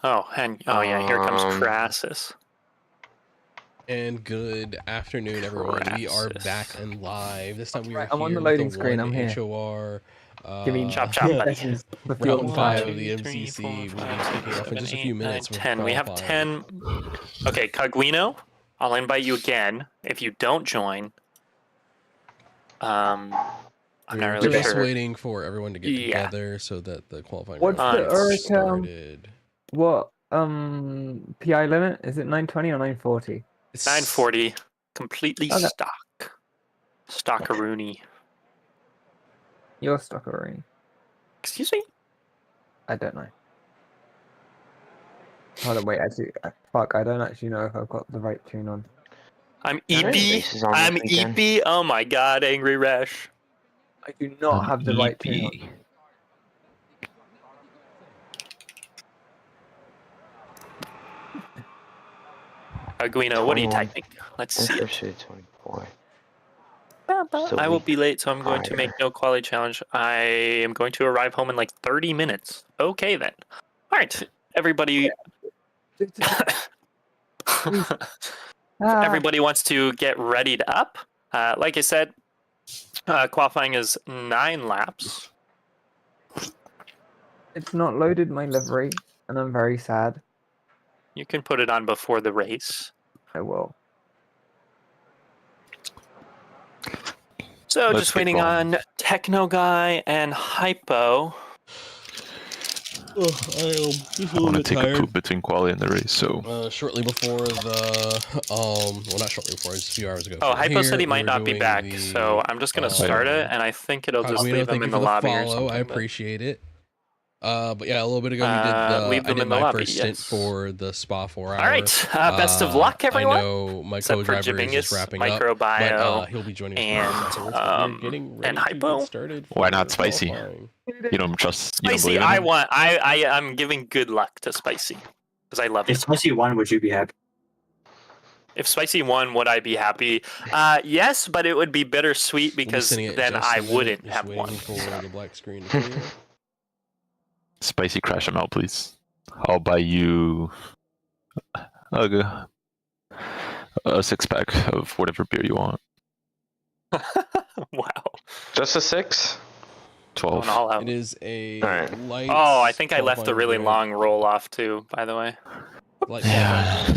Oh, and oh yeah, here comes Crassus. And good afternoon, everyone. We are back and live. This time we are I'm on here the with loading the screen. one I'm here. HOR. Give me Chop chop, buddy. Round 5 of 1, the 2, 3, MCC. 4, We'll 5, be 6, kicking off in 7, just a 8, few 9, minutes. 10. We have 10. Okay, Coglino, I'll invite you again. If you don't join, I'm not really We're just sure. waiting for everyone to get together so that the qualifying What's round the started. what PI limit? Is it 920 or 940? It's 940. Completely Okay. stock. Stockaroonie. You're Stockaroonie. Excuse me? I don't know. Hold on, wait. Actually, fuck. I don't actually know if I've got the right tune on. I'm EP. I'm EP. Oh my god, Angry Rash. I do not have the right tune on. Aguino, what are you typing? Let's see it. 24. I will be late, so I'm going to make no quality challenge. I am going to arrive home in like 30 minutes. Okay, then. All right, everybody. Everybody wants to get readied up. Like I said, qualifying is 9 laps. It's not loaded my livery, and I'm very sad. You can put it on before the race. I will. So just waiting on Techno Guy and Hypo. I am just a want to take a poop between quali and the race, so shortly before the well, not shortly before, just a few hours ago. Oh, Hypo said he might not be back, so I'm just gonna start it, and I think it'll just leave him in the lobby or something. I appreciate it. But yeah, a little bit ago we did my first stint for the Spa 4 hour. All right, best of luck, everyone. I know my co-driver is just wrapping up, but he'll be joining us and Hypo. Started. Why not Spicy? You don't trust Spicy. I'm giving good luck to Spicy because I love it. If Spicy won, would you be happy? If Spicy won, would I be happy? Yes, but it would be bittersweet because then I wouldn't have won. For the black screen. Spicy, crash him out, please. I'll buy you a 6-pack of whatever beer you want. Wow. Just a 6? 12. It is a light. Oh, I think I left a really long roll off too, by the way. Yeah.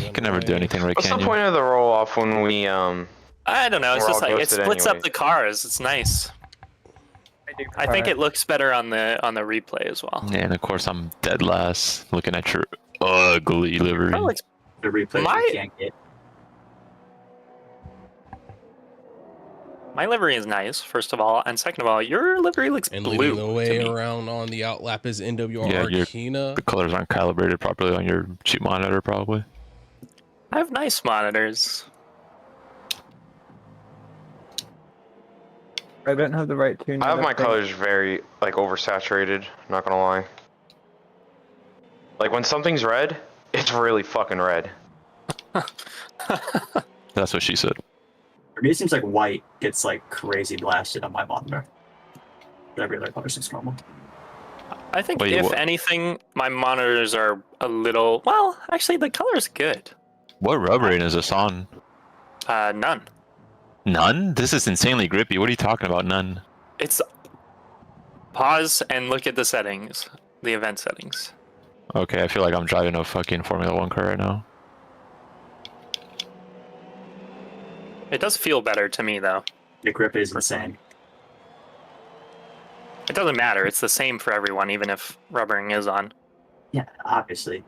You can never do anything right, What's the point of the roll off when we I don't know, it's just like it splits up the cars. It's nice. I think it looks better on the replay as well. Yeah, and of course I'm dead last, looking at your ugly livery. The replay you can't get. My livery is nice, first of all, and second of all, your livery looks and blue. Leading the way around on the outlap is NWR Arcana. The colors aren't calibrated properly on your cheap monitor, probably. I have nice monitors. I don't have the right tune. I have my colors very oversaturated, not gonna lie. Like when something's red, it's really fucking red. That's what she said. For me, it seems like white gets like crazy blasted on my monitor. But every other color seems normal. I think if anything, my monitors are a little. Well, actually, the color's good. What rub rating is this on? None. None? This is insanely grippy. What are you talking about? None. It's pause and look at the settings, the event settings. Okay, I feel like I'm driving a fucking Formula 1 car right now. It does feel better to me, though. The grip is insane. It doesn't matter. It's the same for everyone, even if rubbering is on. Yeah, obviously.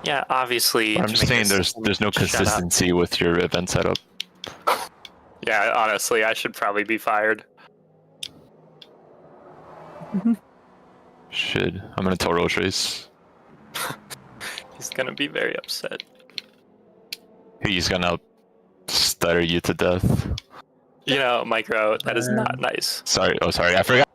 Yeah, obviously. I'm just saying there's no consistency with your event setup. Yeah, honestly, I should probably be fired. Shit, I'm in a Toro race. He's gonna be very upset. He's gonna stutter you to death. You know, Micro, that is not nice. Sorry, oh sorry, I forgot.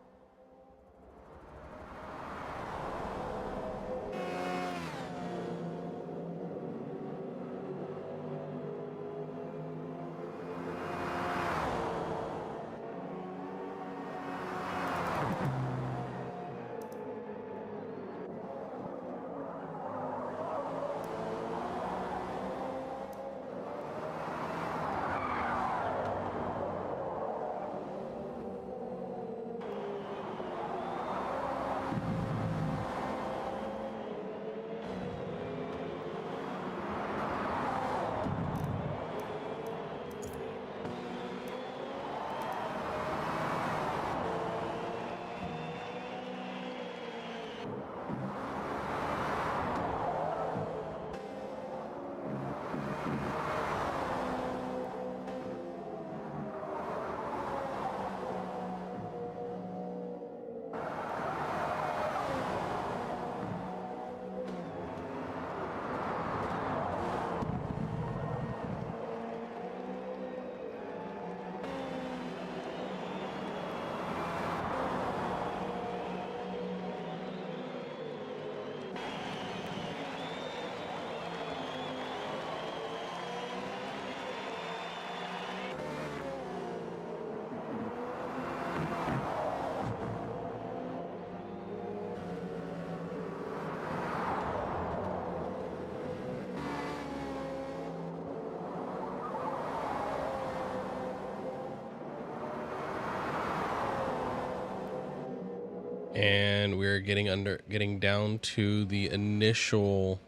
And we're getting down to the initial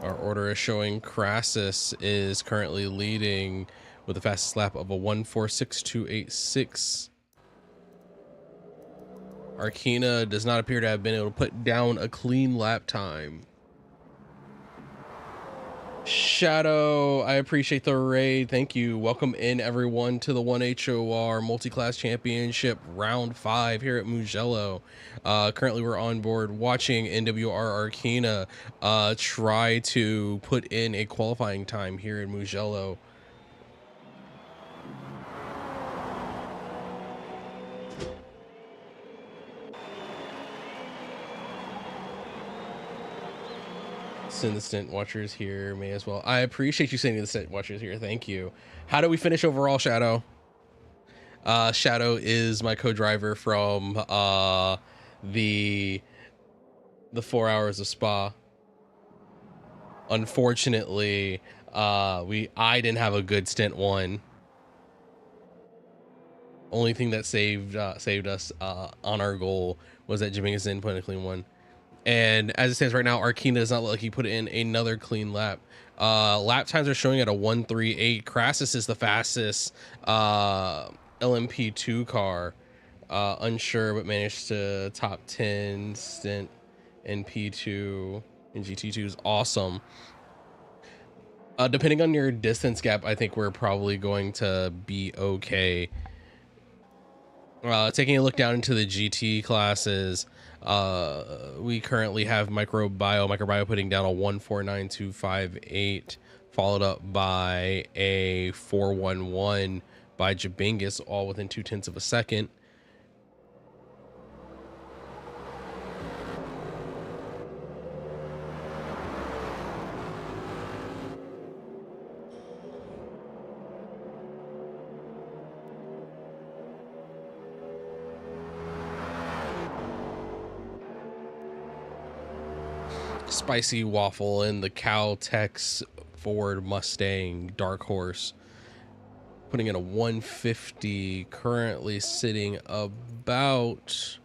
our order is showing Crassus is currently leading with the fastest lap of a 1:46.286. Arkina does not appear to have been able to put down a clean lap time. Shadow, I appreciate the raid. Thank you. Welcome in everyone to the 1HOR Multi-Class Championship Round 5 here at Mugello. Currently we're on board watching NWR Arkina try to put in a qualifying time here in Mugello. Send the stint watchers here, may as well. I appreciate you sending the stint watchers here. Thank you. How do we finish overall, Shadow? Shadow is my co-driver from the 4 hours of Spa. Unfortunately, I didn't have a good stint one. Only thing that saved us on our goal was that Jamingus didn't put in a clean one. And as it stands right now, Arkina does not look like he put in another clean lap. Lap times are showing at a 1:38. Crassus is the fastest LMP2 car. Unsure, but managed to top 10 stint in P2 and GT2 is awesome. Depending on your distance gap, I think we're probably going to be okay. Taking a look down into the GT classes, we currently have Microbio putting down a 1:49.258, followed up by a 4:11 by Jabingus, all within 0.2 of a second. Spicy Waffle and the Caltex Ford Mustang Dark Horse putting in a 150, currently sitting about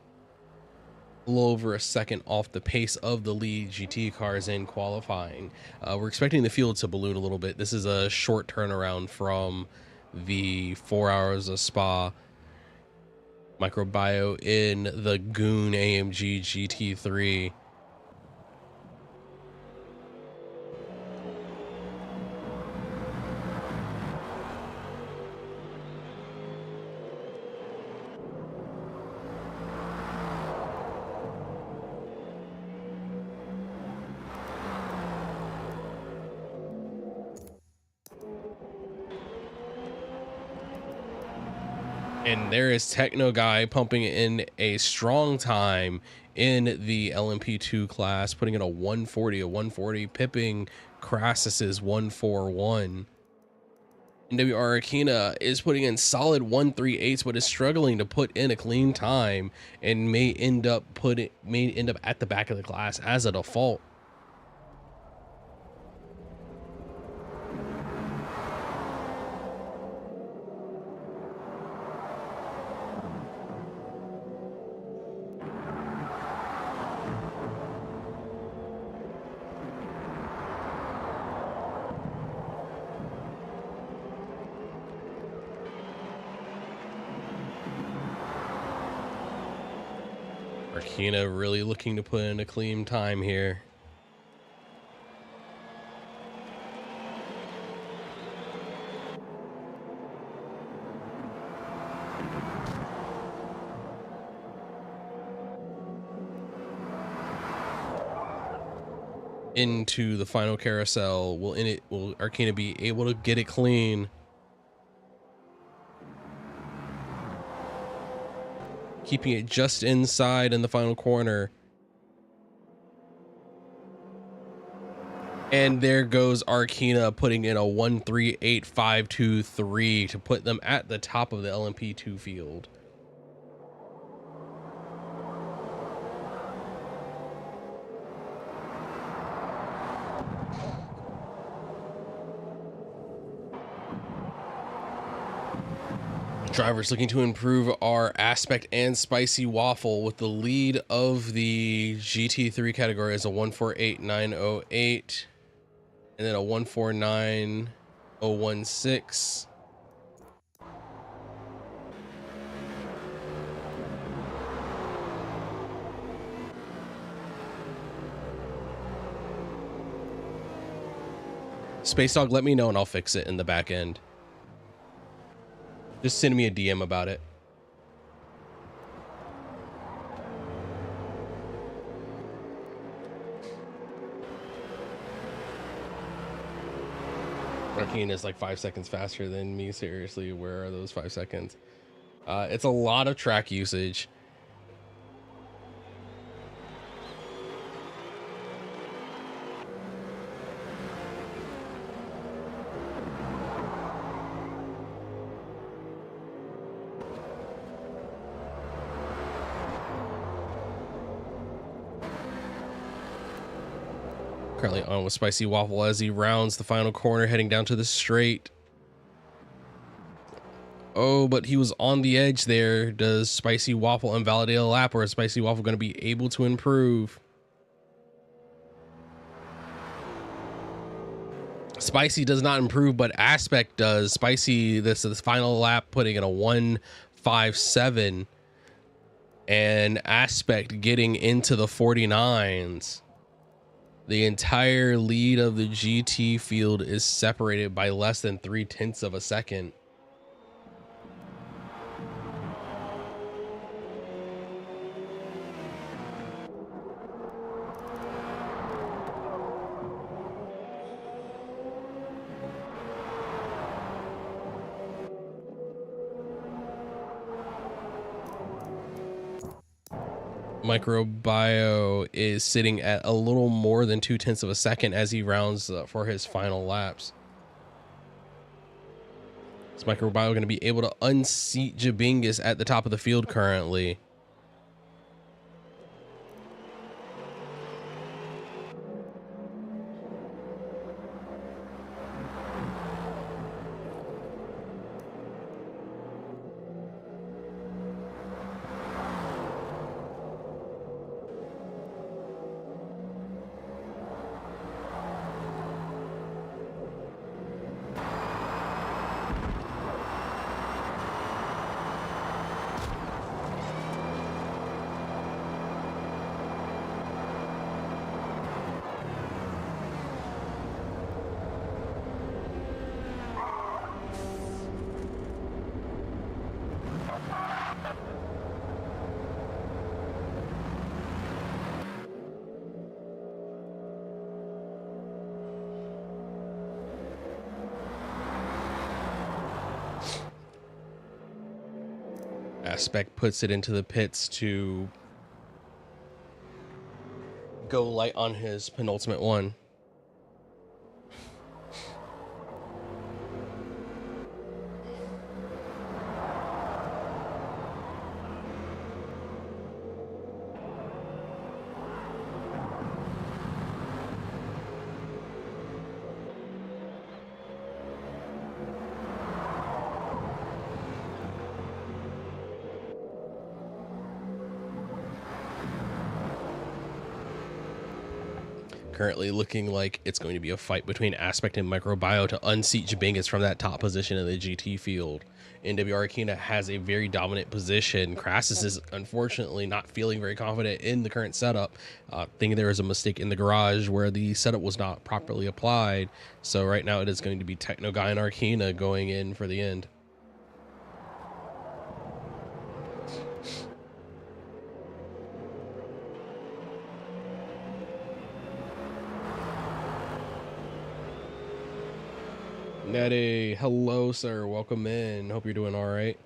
a little over a second off the pace of the lead GT cars in qualifying. We're expecting the field to balloon a little bit. This is a short turnaround from the 4 hours of Spa. Microbio in the Goon AMG GT3. And there is Techno Guy pumping in a strong time in the LMP2 class, putting in a 140, pipping Crassus's 141. NWR Arkina is putting in solid 138s, but is struggling to put in a clean time and may end up at the back of the class as a default. Arkina really looking to put in a clean time here. Into the final carousel. Will Arkina be able to get it clean? Keeping it just inside in the final corner. And there goes Arkina putting in a 138.523 to put them at the top of the LMP2 field. Drivers looking to improve are Aspect and Spicy Waffle, with the lead of the GT3 category as a 148908 and then a 149016. Space Dog, let me know and I'll fix it in the back end. Just send me a DM about it. Arkeen is like 5 seconds faster than me. Seriously, where are those 5 seconds? It's a lot of track usage. Currently on with Spicy Waffle as he rounds the final corner, heading down to the straight. Oh, but he was on the edge there. Does Spicy Waffle invalidate a lap, or is Spicy Waffle going to be able to improve? Spicy does not improve, but Aspect does. Spicy, this is the final lap, putting in a 1:57, and Aspect getting into the 49s. The entire lead of the GT field is separated by less than 0.3 of a second. Microbio is sitting at a little more than 0.2 of a second as he rounds for his final laps. Is Microbio going to be able to unseat Jabingus at the top of the field currently? Aspect puts it into the pits to go light on his penultimate one. Currently looking like it's going to be a fight between Aspect and Microbio to unseat Jabingus from that top position in the GT field. NW Arkina has a very dominant position. Crassus is unfortunately not feeling very confident in the current setup, thinking there was a mistake in the garage where the setup was not properly applied. So right now it is going to be Techno Guy and Arkina going in for the end. Nettie, hello, sir. Welcome in. Hope you're doing all right.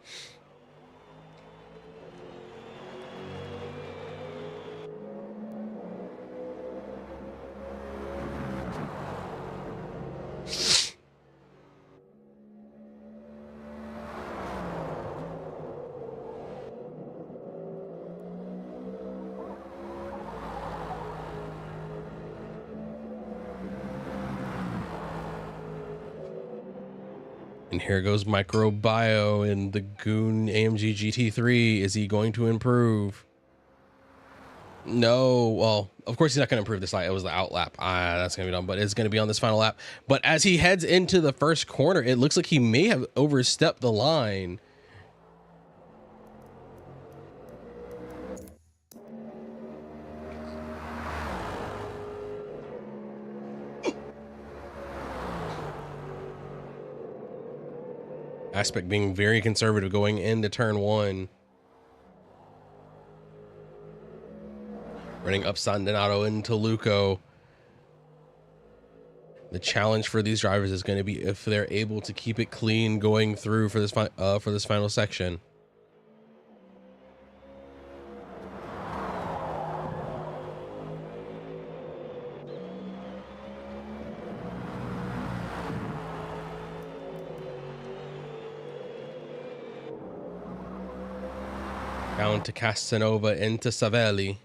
And here goes Microbio in the Goon AMG GT3. Is he going to improve? No. Well, of course he's not going to improve this lap. It was the out lap. That's going to be done, but it's going to be on this final lap. But as he heads into the first corner, it looks like he may have overstepped the line. Aspect being very conservative going into turn 1. Running up San Donato into Luco. The challenge for these drivers is going to be if they're able to keep it clean going through for this final section. Down to Casanova into Savelli.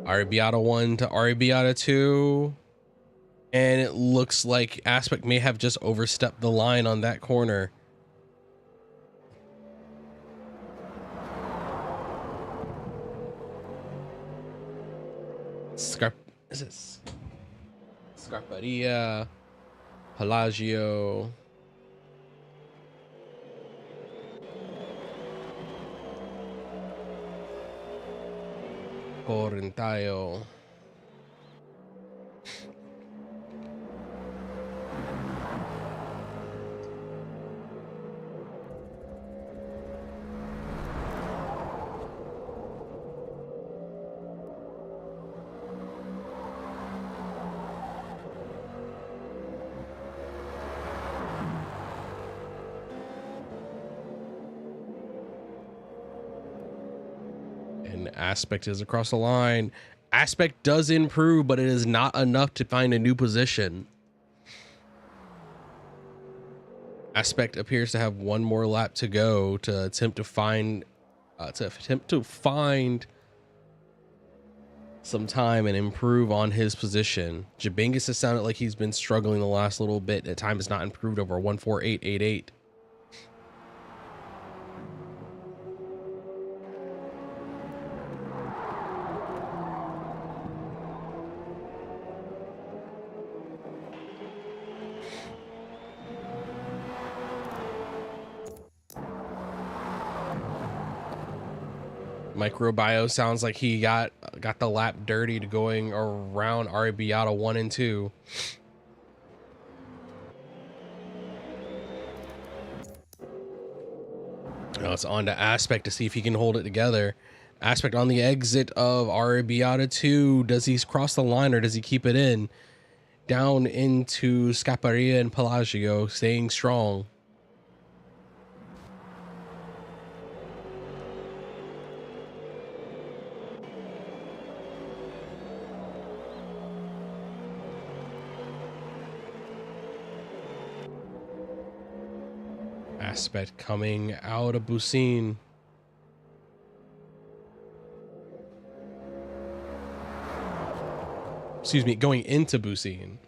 Arrabbiata 1 to Arrabbiata 2. And it looks like Aspect may have just overstepped the line on that corner. Scarparia, Pelagio. Correntayo. Aspect is across the line. Aspect does improve, but it is not enough to find a new position. Aspect appears to have one more lap to go to attempt to find some time and improve on his position. Jabingus has sounded like he's been struggling the last little bit. At time has not improved over 1:48.88. Microbio sounds like he got the lap dirty to going around Arrabbiata 1 and 2. Now it's on to Aspect to see if he can hold it together. Aspect on the exit of Arrabbiata 2. Does he cross the line or does he keep it in? Down into Scaparia and Pelagio, staying strong. Aspect coming out of Bucine. Excuse me, going into Bucine.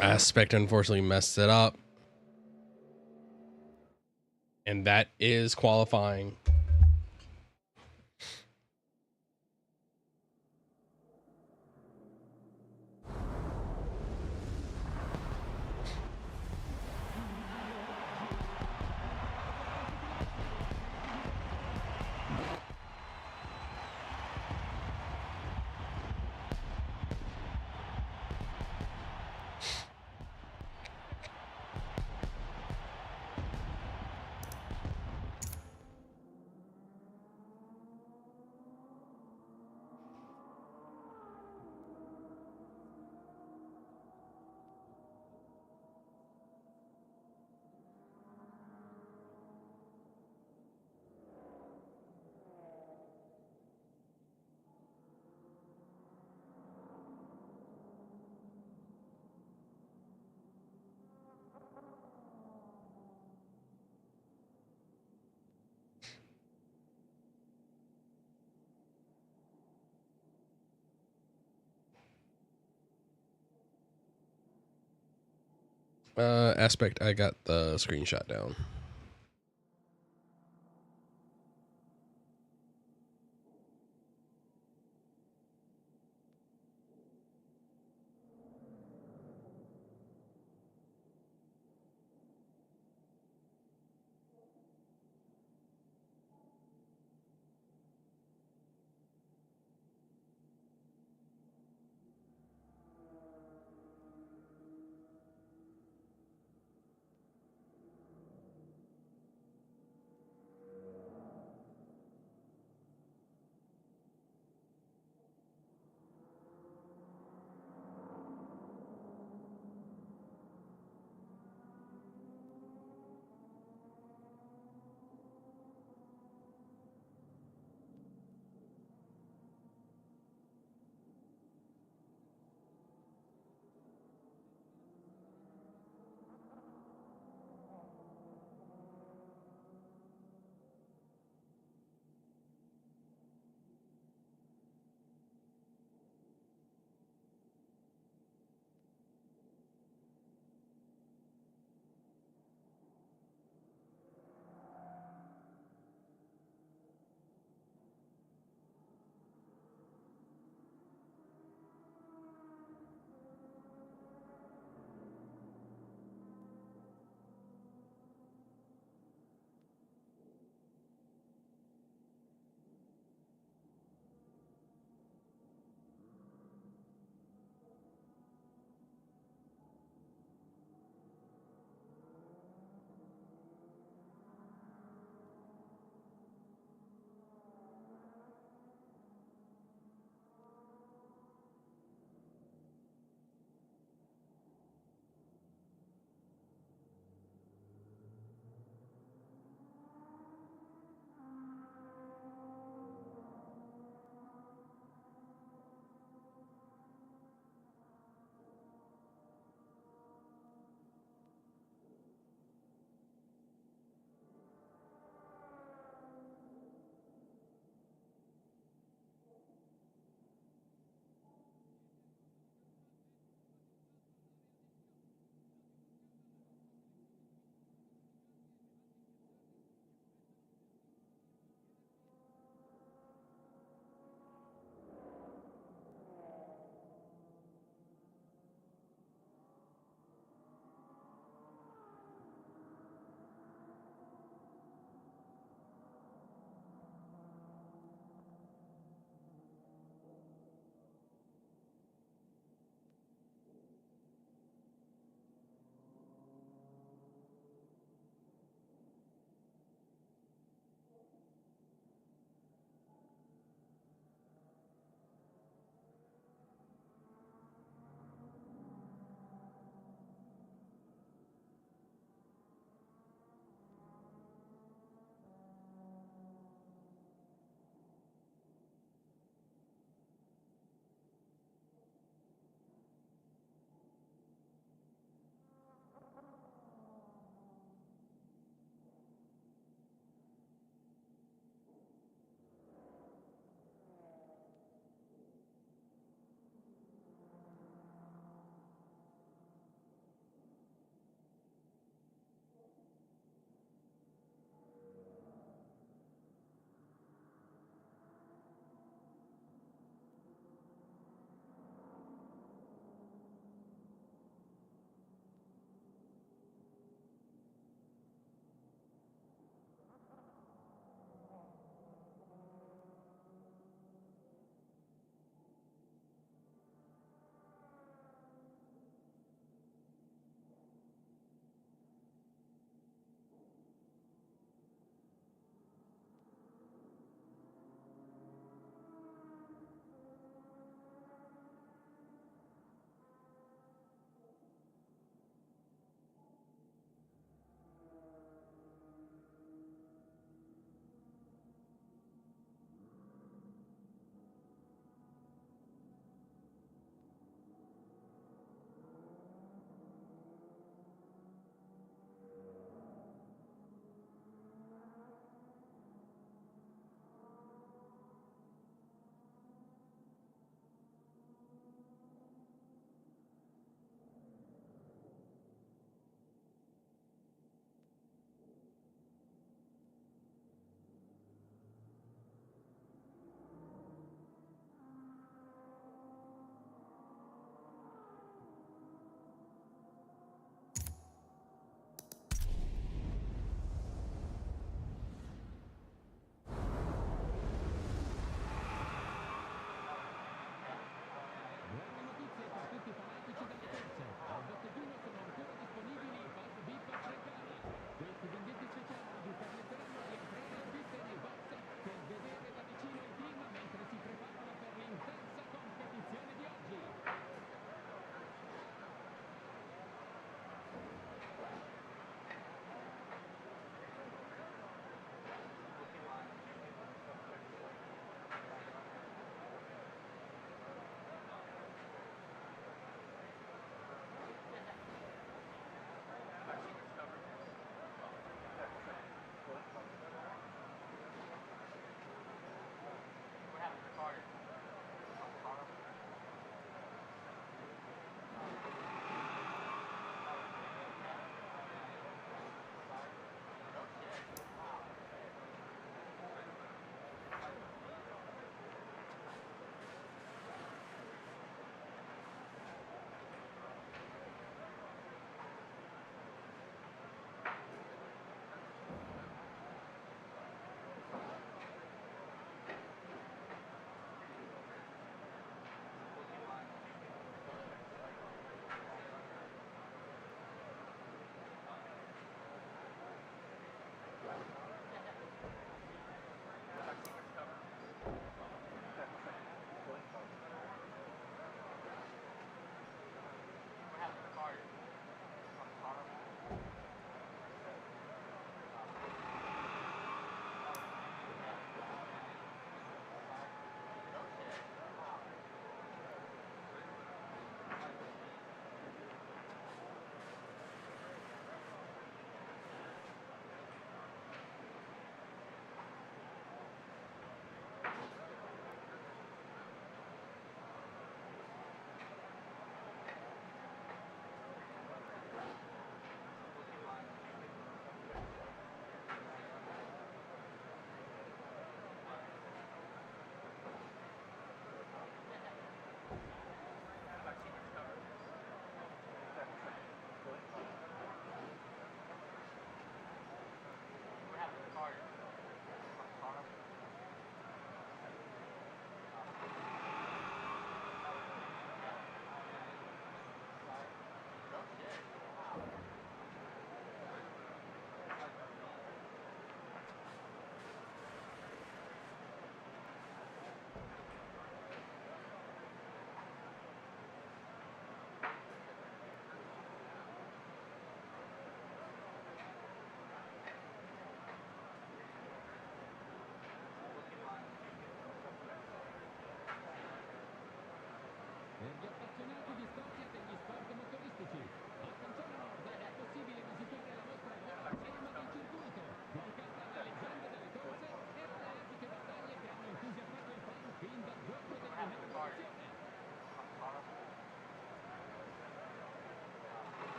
Aspect unfortunately messed it up. And that is qualifying. Aspect, I got the screenshot down.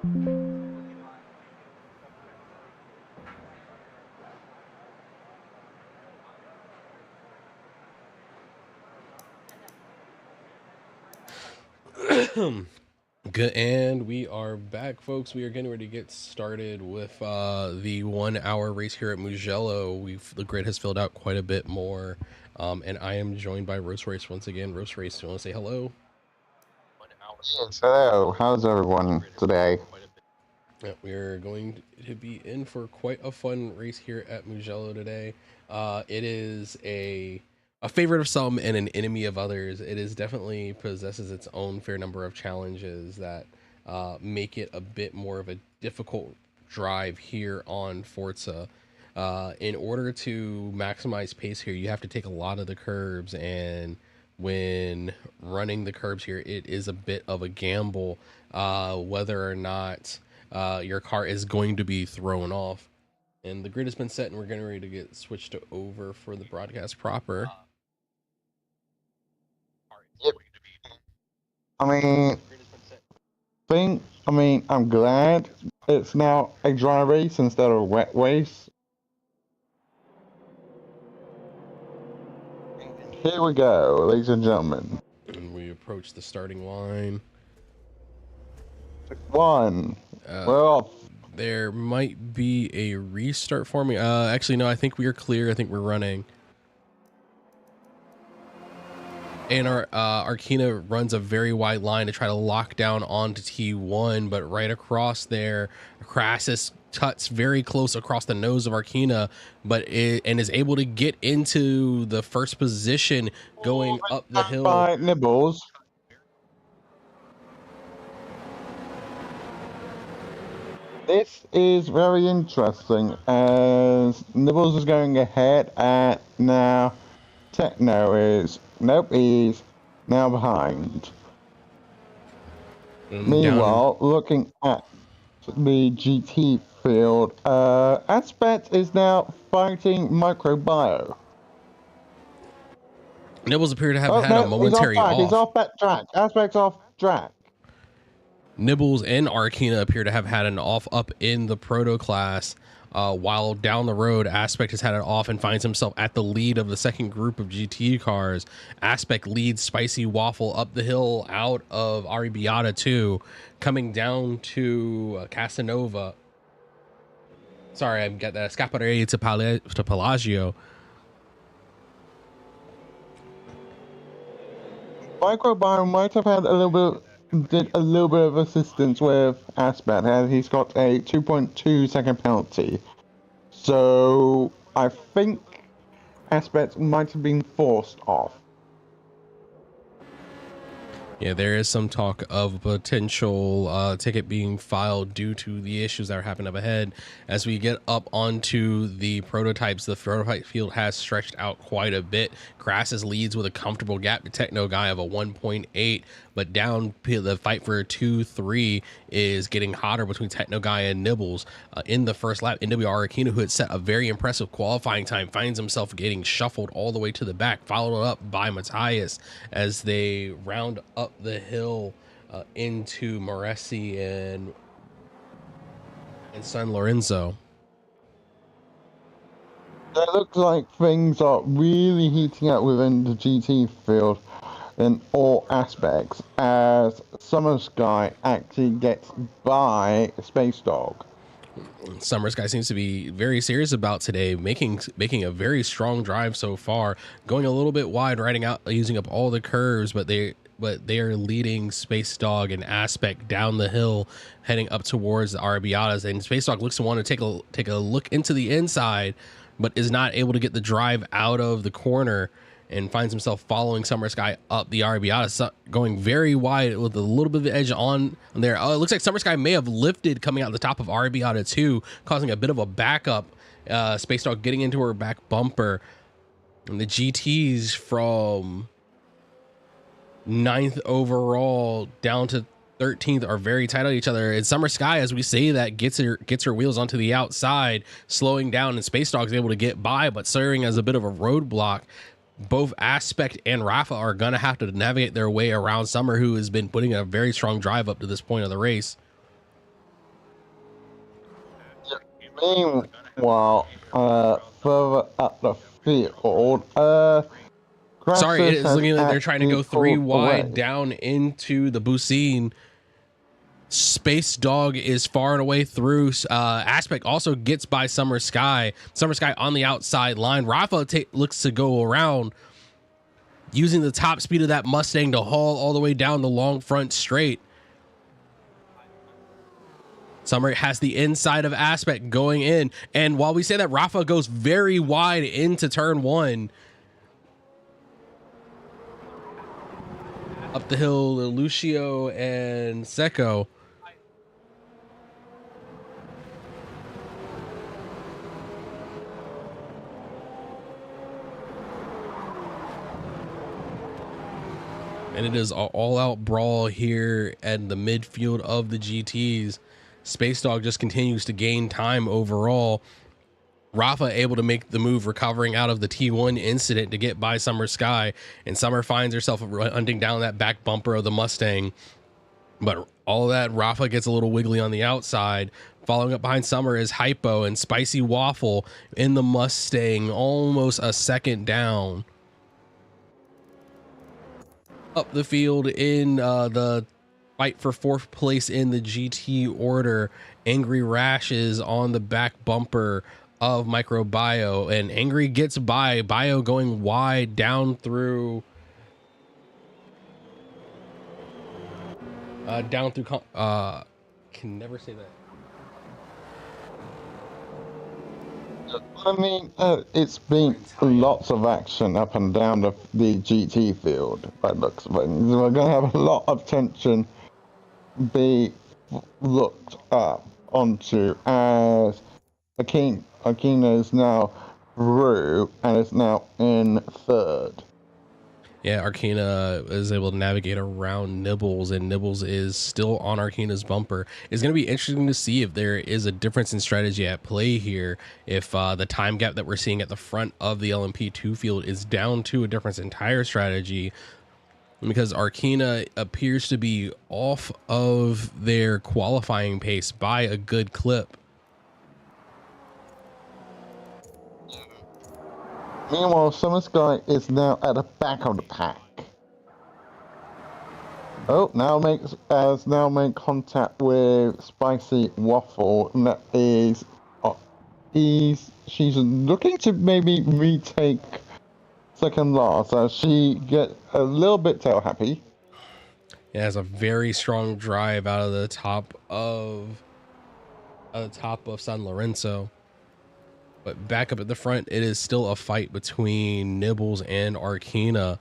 Good, and we are back, folks. We are getting ready to get started with the 1 hour race here at Mugello. The grid has filled out quite a bit more, and I am joined by Roast Race once again. Roast Race, do you want to say hello? Yes, hello. How's everyone today? Yeah, we're going to be in for quite a fun race here at Mugello today. It is a favorite of some and an enemy of others. It is definitely possesses its own fair number of challenges that make it a bit more of a difficult drive here on Forza. In order to maximize pace here, you have to take a lot of the curbs, and when running the curbs here, it is a bit of a gamble whether or not your car is going to be thrown off. And the grid has been set, and we're getting ready to get switched over for the broadcast proper. Yep. I'm glad it's now a dry race instead of a wet race. Here we go, ladies and gentlemen. And we approach the starting line. One. We're off. There might be a restart for me. Actually, no, I think we are clear. I think we're running. And our Arkina runs a very wide line to try to lock down onto T1, but right across there, Crassus cuts very close across the nose of Arkina, and is able to get into the first position going up the hill. By Nibbles. This is very interesting as Nibbles is going ahead, and now Techno is he's now behind. Meanwhile, looking at the GT field, Aspect is now fighting Microbio. Nibbles appear to have had a momentary off. He's off that track. Aspect's off track. Nibbles and Arkina appear to have had an off up in the proto class, while down the road Aspect has had it off and finds himself at the lead of the second group of GT cars. Aspect leads Spicy Waffle up the hill out of Arrabbiata 2, coming down to Casanova. Sorry, I've got that Scaparelli to Pelagio. Microbiome might have had a little bit of assistance with Aspect, as he's got a 2.2 second penalty. So I think Aspect might have been forced off. Yeah, there is some talk of a potential ticket being filed due to the issues that are happening up ahead. As we get up onto the prototypes, the prototype field has stretched out quite a bit. Crassus leads with a comfortable gap to Techno Guy of a 1.8, but down the fight for 2-3 is getting hotter between Techno Guy and Nibbles. In the first lap, NWR Aquino, who had set a very impressive qualifying time, finds himself getting shuffled all the way to the back, followed up by Matthias as they round up the hill into Moresi and San Lorenzo. It looks like things are really heating up within the GT field in all aspects, as Summer Sky actually gets by Space Dog. Summer Sky seems to be very serious about today, making a very strong drive so far, going a little bit wide, riding out, using up all the curves, but they are leading Space Dog and Aspect down the hill, heading up towards the Arrabbiatas. And Space Dog looks to want to take a look into the inside, but is not able to get the drive out of the corner, and finds himself following Summer Sky up the Arrabbiata, going very wide with a little bit of the edge on there. Oh, it looks like Summer Sky may have lifted coming out the top of Arrabbiata 2, causing a bit of a backup. Space Dog getting into her back bumper. And the GTs from 9th overall down to 13th are very tight on each other, and Summer Sky, as we say that, gets her wheels onto the outside, slowing down, and Space Dog is able to get by, but serving as a bit of a roadblock. Both Aspect and Rafa are gonna have to navigate their way around Summer, who has been putting a very strong drive up to this point of the race. Meanwhile, further up the field, Sorry, it Crassus is has looking like they're trying to go actually 3 pulled wide away. down into the Bucine. Space Dog is far and away through. Aspect also gets by Summer Sky. Summer Sky on the outside line. Rafa looks to go around, using the top speed of that Mustang to haul all the way down the long front straight. Summer has the inside of Aspect going in. And while we say that, Rafa goes very wide into turn 1. Up the hill, Lucio and Seco. And it is an all-out brawl here at the midfield of the GTs. Space Dog just continues to gain time overall. Rafa able to make the move, recovering out of the T1 incident to get by Summer Sky. And Summer finds herself hunting down that back bumper of the Mustang. But all of that, Rafa gets a little wiggly on the outside. Following up behind Summer is Hypo and Spicy Waffle in the Mustang, almost a second down. Up the field in the fight for 4th place in the GT order, Angry Rashes on the back bumper of Microbio, and Angry gets by Bio going wide down through can never say that. I mean, it's been lots of action up and down the GT field by the looks of things. We're going to have a lot of tension be looked up onto as Akina is now through and is now in 3rd. Yeah, Arcana is able to navigate around Nibbles, and Nibbles is still on Arcana's bumper. It's going to be interesting to see if there is a difference in strategy at play here, if the time gap that we're seeing at the front of the LMP2 field is down to a difference in tire strategy, because Arcana appears to be off of their qualifying pace by a good clip. Meanwhile, Summer Sky is now at the back of the pack. Oh, now made contact with Spicy Waffle, and that is, she's looking to maybe retake second last, as she get a little bit tail happy. It has a very strong drive out of the top of San Lorenzo. But back up at the front, it is still a fight between Nibbles and Arcana.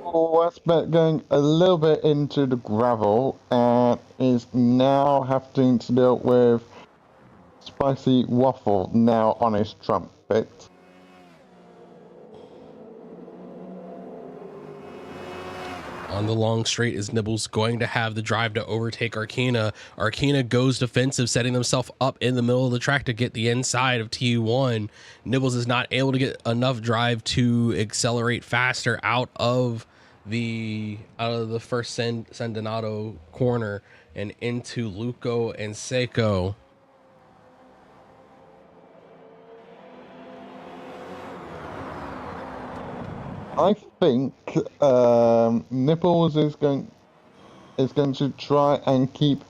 Westbet going a little bit into the gravel and is now having to deal with Spicy Waffle now on his trumpet. On the long straight is Nibbles going to have the drive to overtake Arcana. Arcana goes defensive, setting themselves up in the middle of the track to get the inside of T1. Nibbles is not able to get enough drive to accelerate faster out of the first San Donato corner and into Luco and Seco. I think Nibbles is going to try and keep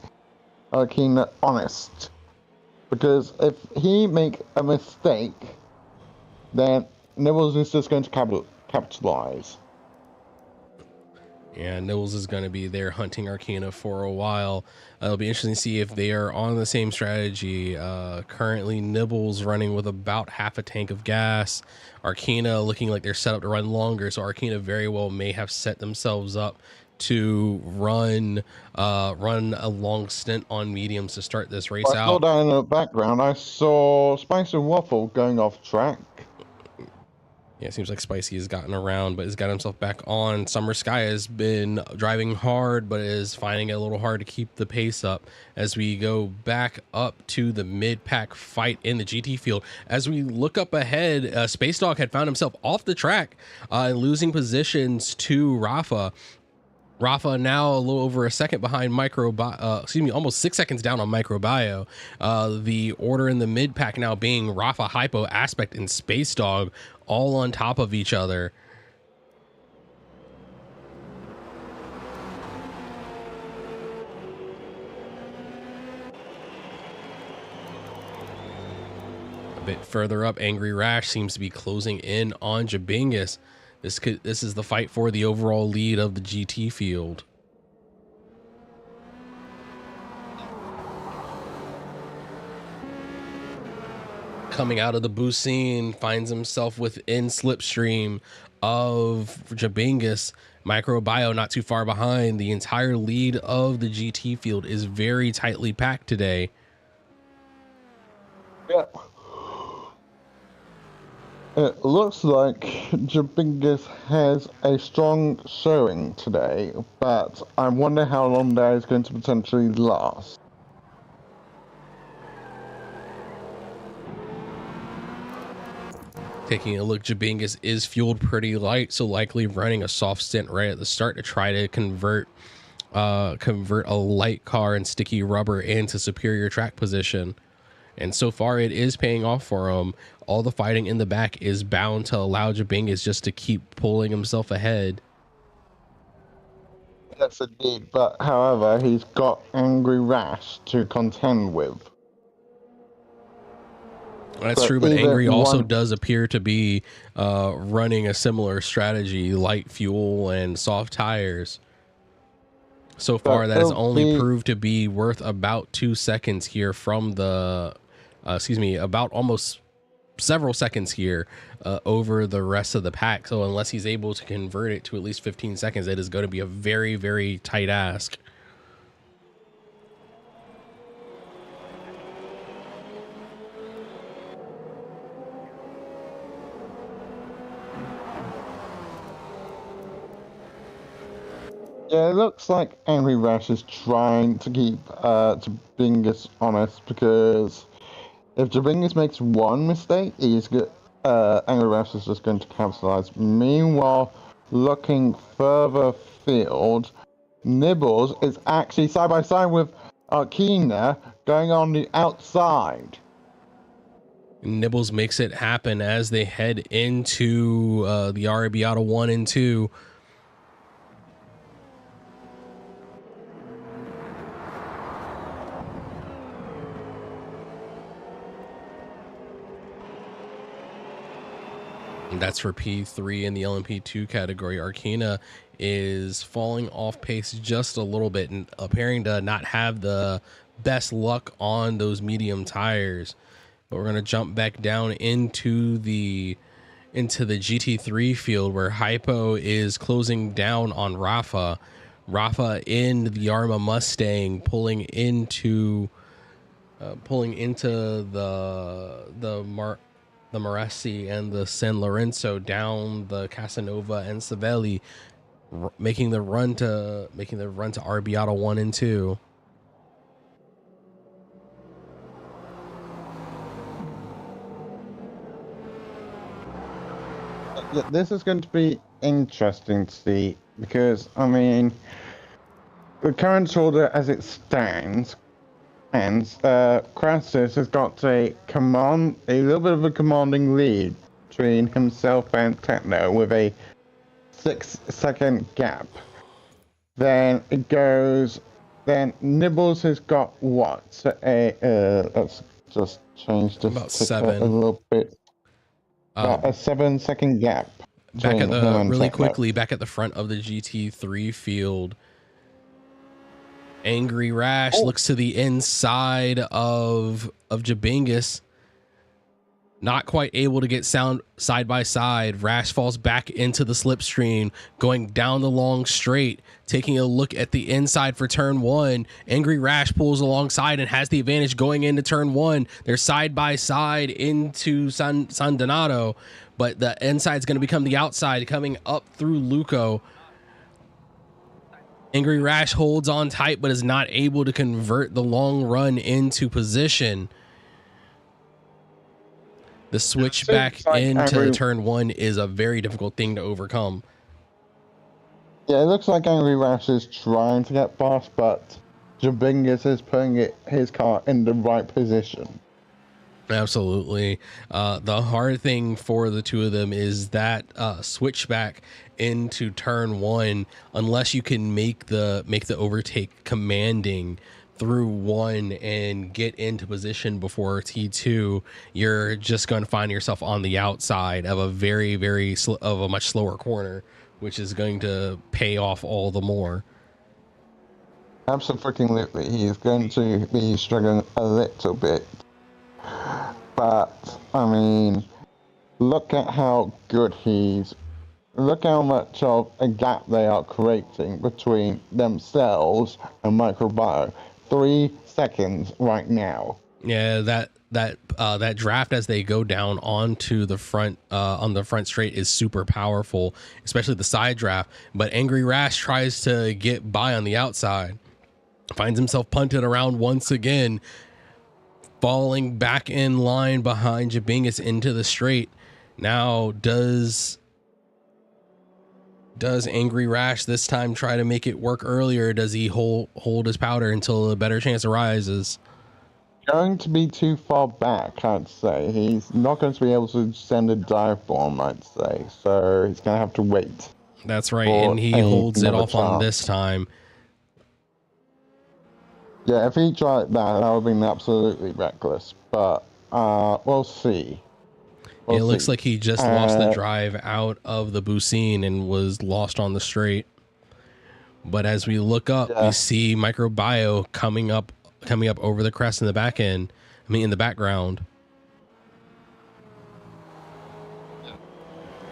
Arcana honest, because if he make a mistake, then Nibbles is just going to capitalize. Yeah, Nibbles is going to be there hunting Arcana for a while. It'll be interesting to see if they are on the same strategy. Currently, Nibbles running with about half a tank of gas. Arcana looking like they're set up to run longer, so Arcana very well may have set themselves up to run a long stint on mediums to start this race out. I saw down in the background, I saw Spicy Waffle going off track. Yeah, it seems like Spicy has gotten around, but has got himself back on. Summer Sky has been driving hard, but is finding it a little hard to keep the pace up as we go back up to the mid-pack fight in the GT field. As we look up ahead, Space Dog had found himself off the track and losing positions to Rafa. Rafa now a little over a second behind almost 6 seconds down on Microbio. The order in the mid pack now being Rafa, Hypo, Aspect, and Space Dog all on top of each other. A bit further up, Angry Rash seems to be closing in on Jabingus. This is the fight for the overall lead of the GT field. Coming out of the boost scene, finds himself within slipstream of Jabingus. Microbio not too far behind. The entire lead of the GT field is very tightly packed today. Yeah. It looks like Jabingus has a strong showing today, but I wonder how long that is going to potentially last. Taking a look, Jabingus is fueled pretty light, so likely running a soft stint right at the start to try to convert a light car and sticky rubber into superior track position. And so far it is paying off for him. All the fighting in the back is bound to allow Jabingus just to keep pulling himself ahead. Yes, indeed. But however, he's got Angry Rash to contend with. That's true, but Angry also does appear to be running a similar strategy, light fuel and soft tires. So far, that has only proved to be worth about 2 seconds here from the, about almost several seconds here over the rest of the pack. So unless he's able to convert it to at least 15 seconds, it is going to be a very, very tight ask. Yeah, it looks like Angry Rash is trying to keep Jabingus honest, because if Jabingus makes one mistake, Angry Rash is just going to capitalize. Meanwhile, looking further field, Nibbles is actually side by side with Arkina going on the outside. Nibbles makes it happen as they head into the Arrabbiata 1 and 2. And that's for P3 in the LMP2 category. Arkina is falling off pace just a little bit and appearing to not have the best luck on those medium tires. But we're going to jump back down into the GT3 field where Hypo is closing down on Rafa. Rafa in the Arma Mustang pulling into the Maresi and the San Lorenzo down the Casanova and Savelli, making the run to Arrabbiata 1 and 2. Yeah, this is going to be interesting to see, because I mean, the current order as it stands, and Crassus has got a little bit of a commanding lead between himself and Techno with a 6-second gap. Then it goes. Then Nibbles has got what? Let's just change this about to 7 a little bit. A 7-second gap. Back at the quickly back at the front of the GT3 field. Angry Rash looks to the inside of Jabingus. Not quite able to get sound side by side. Rash falls back into the slipstream, going down the long straight, taking a look at the inside for turn 1. Angry Rash pulls alongside and has the advantage going into turn 1. They're side by side into San Donato, but the inside is going to become the outside, coming up through Luco. Angry Rash holds on tight, but is not able to convert the long run into position. The switch back into turn 1 is a very difficult thing to overcome. Yeah, it looks like Angry Rash is trying to get past, but Jabingus is putting his car in the right position. Absolutely. The hard thing for the two of them is that switchback into turn one. Unless you can make the overtake commanding through one and get into position before T2, you're just going to find yourself on the outside of a very of a much slower corner, which is going to pay off all the more. Absolutely, he's going to be struggling a little bit. But, I mean, look at how good look how much of a gap they are creating between themselves and Microbio. 3 seconds right now. Yeah, that draft as they go down onto the front on the front straight is super powerful, especially the side draft. But Angry Rash tries to get by on the outside, finds himself punted around once again, falling back in line behind Jabingus into the straight. Now does Angry Rash this time try to make it work earlier? Does he hold his powder until a better chance arises? Going to be too far back, I'd say. He's not going to be able to send a dive bomb, I'd say. So he's going to have to wait. That's right, and he holds it off on this time. Yeah, if he tried that would have been absolutely reckless. But we'll see. It looks like he just lost the drive out of the Bucine and was lost on the straight. But as we look up, we see Microbio coming up over the crest in the back end. In the background.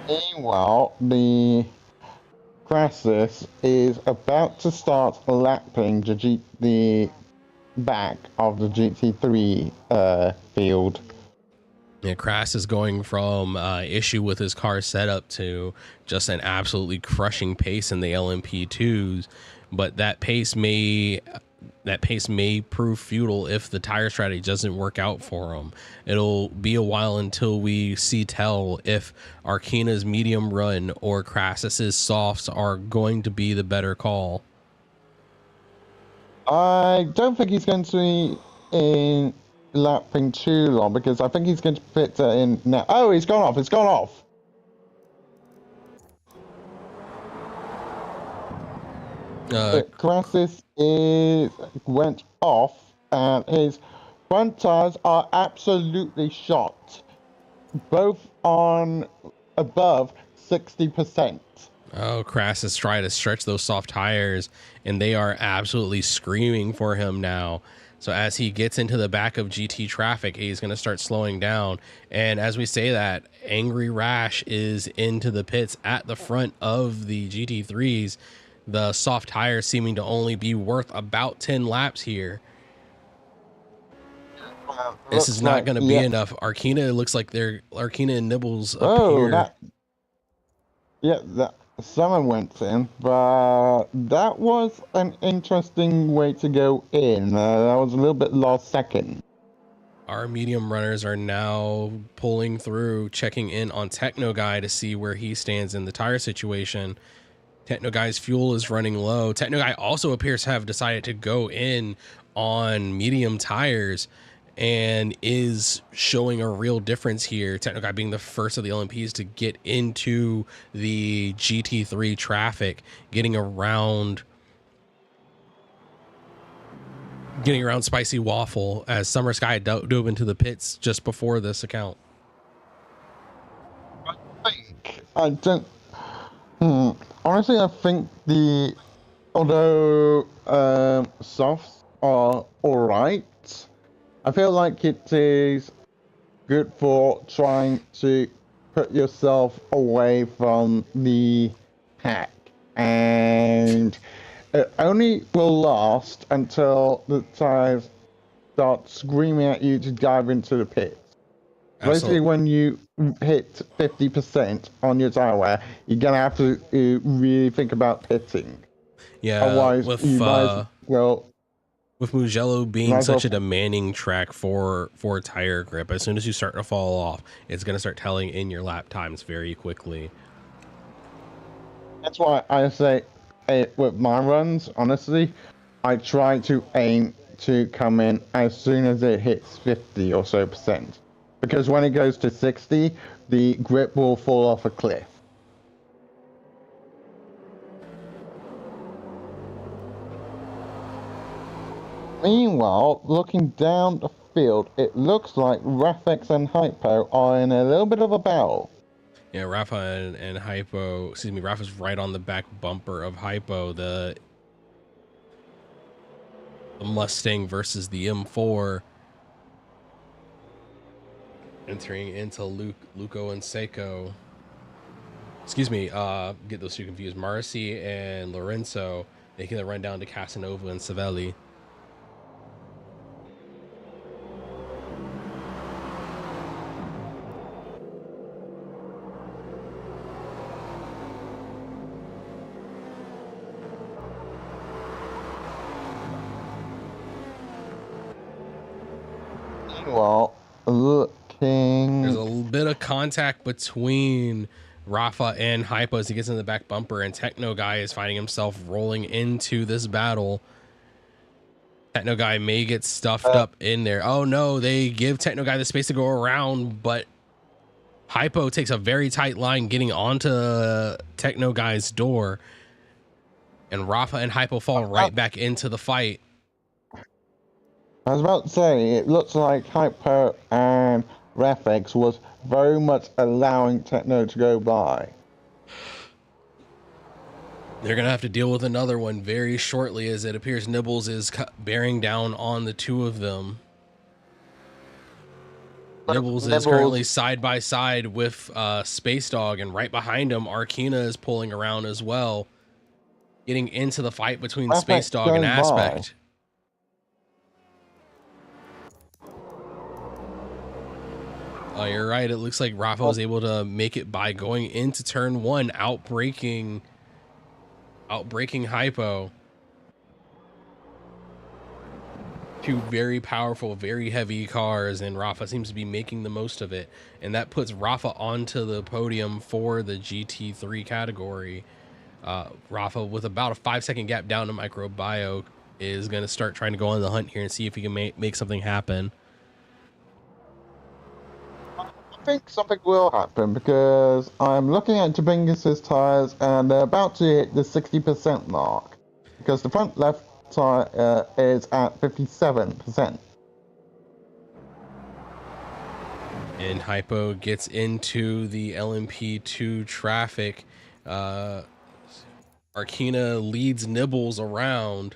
Meanwhile, the Crassus is about to start lapping the back of the GT3 field. Yeah, Crass is going from issue with his car setup to just an absolutely crushing pace in the LMP2s, but that pace may prove futile if the tire strategy doesn't work out for him. It'll be a while until we tell if Arkina's medium run or Crassus's softs are going to be the better call. I don't think he's going to be in lapping too long, because I think he's going to fit in now. Oh, it's gone off. Crassus went off, and his front tires are absolutely shot, both on above 60%. Oh, Crassus trying to stretch those soft tires, and they are absolutely screaming for him now. So as he gets into the back of GT traffic, he's going to start slowing down. And as we say that, Angry Rash is into the pits at the front of the GT3s. The soft tires seeming to only be worth about 10 laps here. This is not going to be enough. Arkina looks like Arkina and Nibbles up here. Someone went in, but that was an interesting way to go in. That was a little bit last second. Our medium runners are now pulling through, checking in on Techno Guy to see where he stands in the tire situation. Techno Guy's fuel is running low. Techno Guy also appears to have decided to go in on medium tires and is showing a real difference here. Techno Guy being the first of the LMPs to get into the GT3 traffic, getting around Spicy Waffle as Summer Sky dove into the pits just before this account. Honestly, I think although softs are alright, I feel like it is good for trying to put yourself away from the pack, and it only will last until the tires start screaming at you to dive into the pits. Basically, when you hit 50% on your tire wear, you're gonna have to really think about pitting. Yeah, otherwise you might with Mugello being such a demanding track for tire grip, as soon as you start to fall off, it's going to start telling in your lap times very quickly. That's why I say with my runs, honestly, I try to aim to come in as soon as it hits 50 or so percent. Because when it goes to 60, the grip will fall off a cliff. Meanwhile, looking down the field, it looks like Rafex and Hypo are in a little bit of a battle. Yeah, Rafa and Hypo, excuse me, Rafa's right on the back bumper of Hypo, the Mustang versus the M4. Entering into Luco and Seiko. Excuse me, get those two confused. Marcy and Lorenzo making the run down to Casanova and Savelli. Meanwhile, looking... There's a bit of contact between Rafa and Hypo as he gets in the back bumper, and Techno Guy is finding himself rolling into this battle. Techno Guy may get stuffed up in there. Oh no, they give Techno Guy the space to go around, but Hypo takes a very tight line getting onto Techno Guy's door, and Rafa and Hypo fall right back into the fight. I was about to say, it looks like Hypo and Rafex was very much allowing Techno to go by. They're going to have to deal with another one very shortly, as it appears Nibbles is bearing down on the two of them. Nibbles is currently side by side with Space Dog, and right behind him, Arkina is pulling around as well, getting into the fight between Space Dog and Aspect. Oh, you're right. It looks like Rafa was able to make it by going into turn one, outbreaking Hypo. Two very powerful, very heavy cars, and Rafa seems to be making the most of it. And that puts Rafa onto the podium for the GT3 category. Rafa, with about a 5-second gap down to Microbio, is going to start trying to go on the hunt here and see if he can make something happen. I think something will happen because I'm looking at Jabingis's tires and they're about to hit the 60% mark because the front left tire is at 57%. And Hypo gets into the LMP2 traffic. Arkina leads Nibbles around.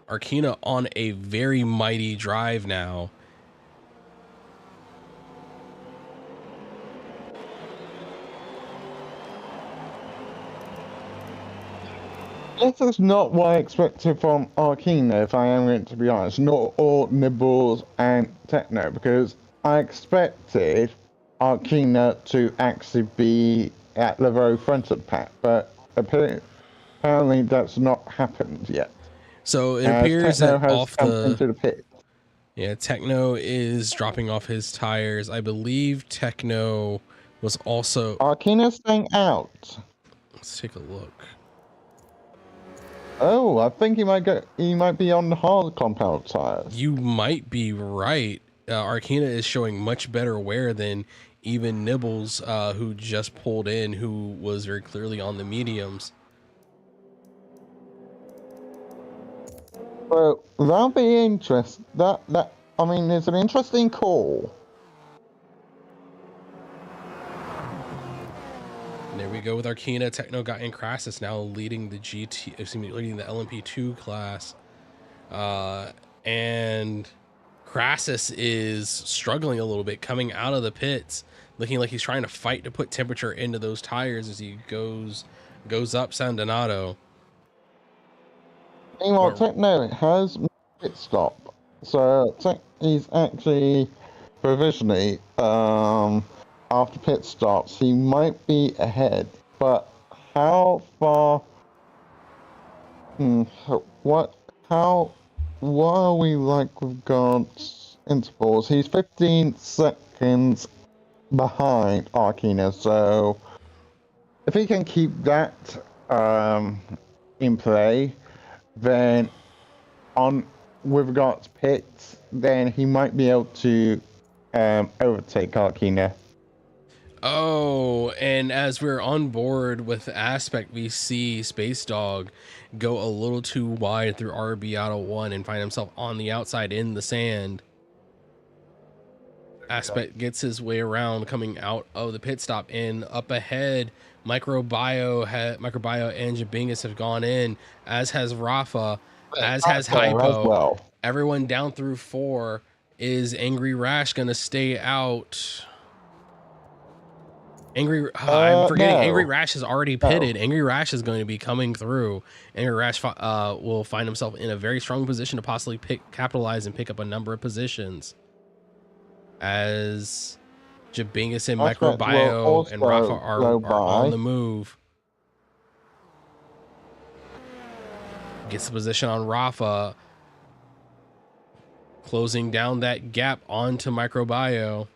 Arkina on a very mighty drive now. This is not what I expected from Arkina, if I am going to be honest. Not all Nibbles and Techno, because I expected Arkina to actually be at the very front of the pack, but apparently that's not happened yet. So it appears that off into the pit. Yeah, Techno is dropping off his tires. I believe Techno was also... Arkina's staying out. Let's take a look. Oh, I think he might be on the hard compound tires. You might be right. Arkina is showing much better wear than even Nibbles, who just pulled in, who was very clearly on the mediums. Well, that'll be interesting. I mean, it's an interesting call. And there we go with Arkina, Techno Guy, and Crassus now leading the leading the LMP2 class. And Crassus is struggling a little bit coming out of the pits, looking like he's trying to fight to put temperature into those tires as he goes up San Donato. Meanwhile, Techno has pit stop, so he's actually provisionally after pit stops, he might be ahead, but how far? What are we like with God's intervals? He's 15 seconds behind Arkina, so if he can keep that, in play, then with regards to pits, then he might be able to overtake Arkina. Oh, and as we're on board with Aspect, we see Space Dog go a little too wide through Arrabbiata 1 and find himself on the outside in the sand. Aspect gets his way around, coming out of the pit stop, and up ahead, Microbio and Jabingus have gone in, as has Rafa, as has Hypo. As well. Everyone down through 4. Is Angry Rash gonna stay out? I'm forgetting. No. Angry Rash is already pitted. Angry Rash is going to be coming through. Angry Rash will find himself in a very strong position to possibly capitalize and pick up a number of positions. As Jabingus and Microbio and Rafa are on the move. Gets the position on Rafa. Closing down that gap onto Microbio.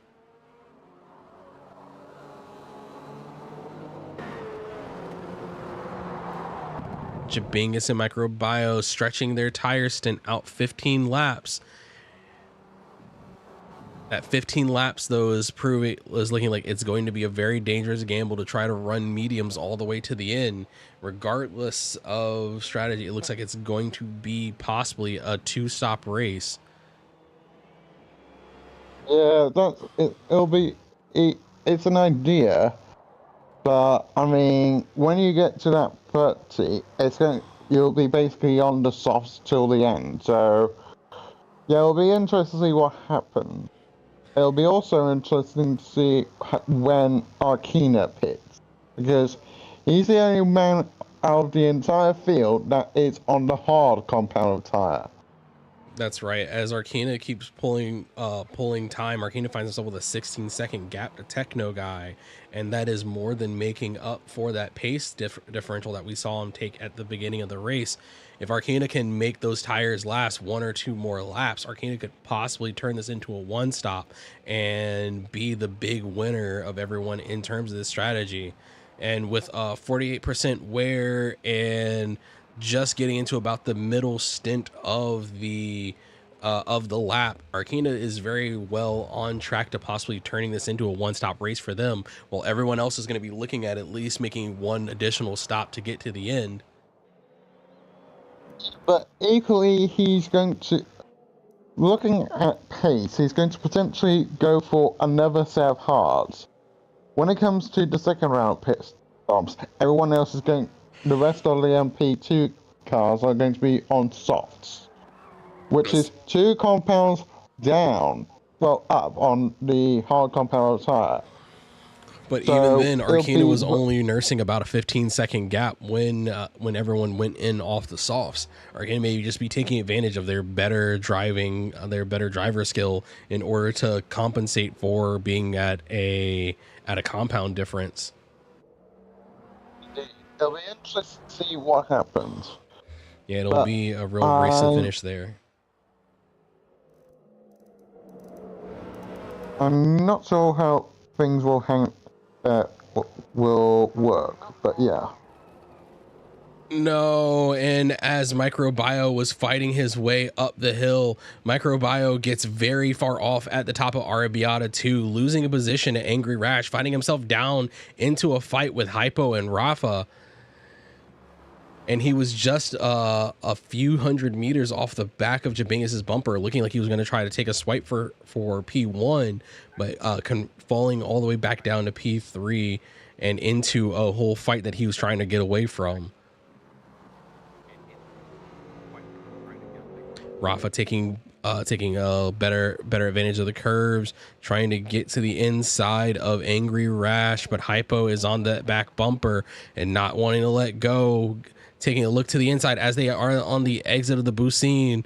Jabingus and Microbio stretching their tire stint out 15 laps. At 15 laps, though, is looking like it's going to be a very dangerous gamble to try to run mediums all the way to the end. Regardless of strategy, it looks like it's going to be possibly a 2-stop race. Yeah, it's an idea, but I mean, when you get to that 30, you'll be basically on the softs till the end. So yeah, it'll be interesting to see what happens. It'll be also interesting to see when Arkina pits, because he's the only man out of the entire field that is on the hard compound tire. That's right. As Arkina keeps pulling time, Arkina finds himself with a 16-second gap to Techno Guy, and that is more than making up for that pace differential that we saw him take at the beginning of the race. If Arkina can make those tires last 1 or 2 more laps, Arkina could possibly turn this into a 1-stop and be the big winner of everyone in terms of this strategy. And with 48% wear and just getting into about the middle stint of the lap, Arkina is very well on track to possibly turning this into a 1-stop race for them, while everyone else is going to be looking at least making 1 additional stop to get to the end. But equally, he's going to, looking at pace, he's going to potentially go for another set of hards. When it comes to the second round pit stops, everyone else is going, the rest of the MP2 cars are going to be on softs, which is 2 compounds down, well, up on the hard compound tire. But so even then, Arkina was only nursing about a 15-second gap when everyone went in off the softs. Arkina may just be taking advantage of their better driver skill in order to compensate for being at a compound difference. It'll be interesting to see what happens. Yeah, it'll be a real race to finish there. I'm not sure how things will work, but yeah. No, and as Microbio was fighting his way up the hill, Microbio gets very far off at the top of Arrabbiata 2, losing a position to Angry Rash, finding himself down into a fight with Hypo and Rafa. And he was just a few hundred meters off the back of Jabingus' bumper, looking like he was going to try to take a swipe for P1, but falling all the way back down to P3 and into a whole fight that he was trying to get away from. Rafa taking a better advantage of the curves, trying to get to the inside of Angry Rash, but Hypo is on that back bumper and not wanting to let go. Taking a look to the inside as they are on the exit of the Bucine.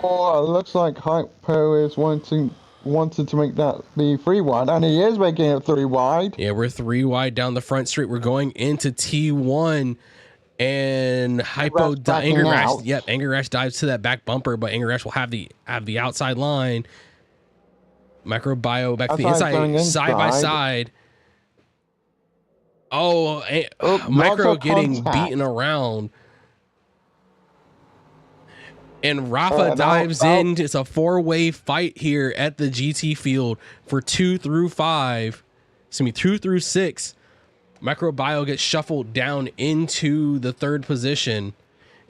Oh, it looks like Hypo is wanted to make that be 3 wide, and he is making it 3 wide. Yeah, we're 3 wide down the front street. We're going into T1, and Hypo, Angry Rash. Yep, Angry Rash dives to that back bumper, but Angry Rash will have the outside line. Microbio back to the inside, side by side. Oh, lots Micro of getting contact. beaten around. And Rafa now- dives now- in. It's a 4-way fight here at the GT field for 2 through 5. Excuse me, 2 through 6. Microbio gets shuffled down into the 3rd position.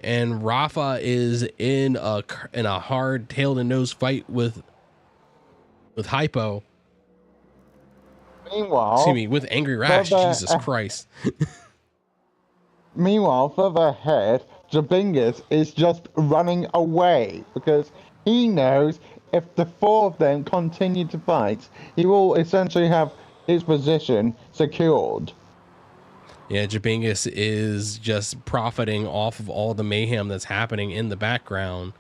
And Rafa is in a hard tail to nose fight with Hypo. Meanwhile, Excuse me, with Angry Rash. Jesus Christ. Meanwhile, further ahead, Jabingus is just running away because he knows if the 4 of them continue to fight, he will essentially have his position secured. Yeah, Jabingus is just profiting off of all the mayhem that's happening in the background.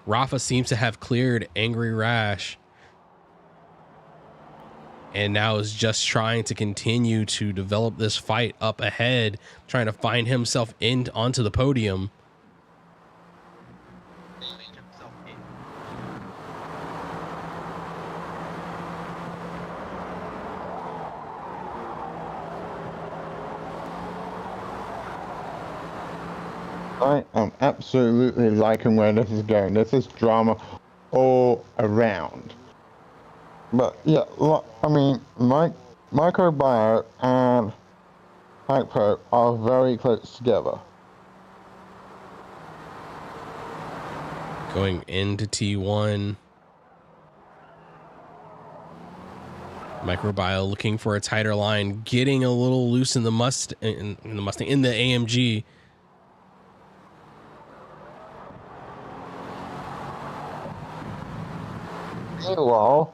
Rafa seems to have cleared Angry Rash. And now is just trying to continue to develop this fight up ahead, trying to find himself onto the podium. I am absolutely liking where this is going. This is drama all around. But yeah, I mean, Microbio and Hypo are very close together. Going into T1. Microbio looking for a tighter line, getting a little loose in the in the AMG. Meanwhile,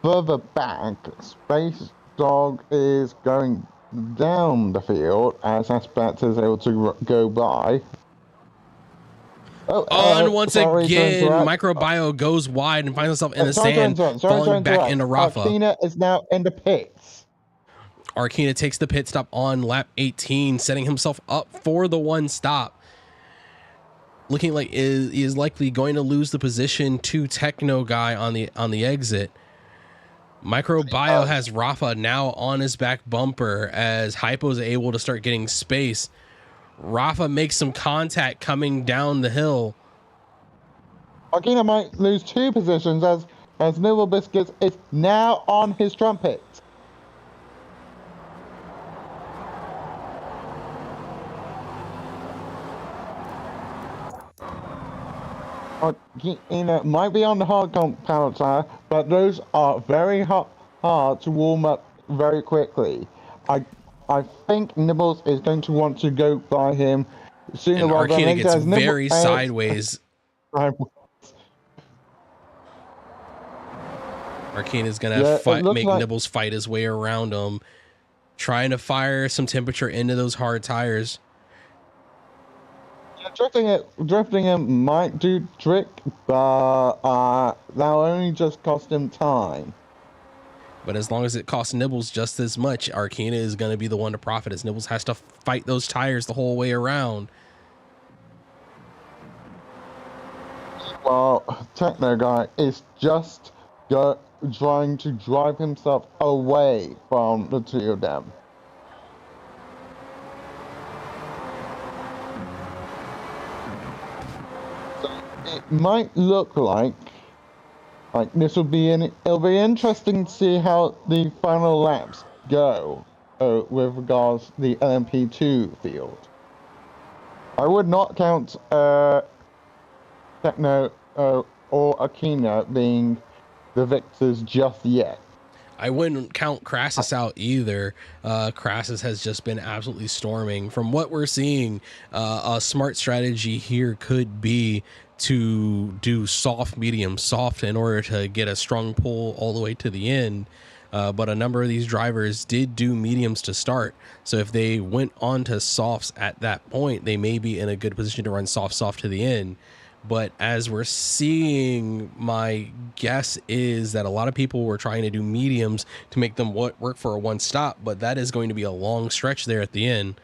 further back, Space Dog is going down the field as Aspat is able to go by. And once again, Microbio goes wide and finds himself in the sand, falling back into Rafa. Arkina is now in the pits. Arkina takes the pit stop on lap 18, setting himself up for the 1 stop. Looking like he is likely going to lose the position to Techno Guy on the exit. Microbio has Rafa now on his back bumper as Hypo is able to start getting space. Rafa makes some contact coming down the hill. Arkina might lose 2 positions as Nibble Biscuits is now on his trumpet. Might be on the hard power tire, but those are very hard to warm up very quickly. I think Nibbles is going to want to go by him sooner and rather than Arkina later. gets very sideways. Arkina's gonna make Nibbles fight his way around him, trying to fire some temperature into those hard tires. Drifting him might do trick, but that'll only just cost him time. But as long as it costs Nibbles just as much, Arkina is going to be the one to profit as Nibbles has to fight those tires the whole way around. Well, Techno Guy is just trying to drive himself away from the 2 of them. It might look like this will be it'll be interesting to see how the final laps go with regards to the LMP2 field. I would not count Techno or Arkina being the victors just yet. I wouldn't count Crassus out either. Crassus has just been absolutely storming. From what we're seeing, a smart strategy here could be to do soft, medium, soft in order to get a strong pull all the way to the end. But a number of these drivers did do mediums to start. So if they went on to softs at that point, they may be in a good position to run soft to the end. But as we're seeing, my guess is that a lot of people were trying to do mediums to make them work for a 1 stop, but that is going to be a long stretch there at the end.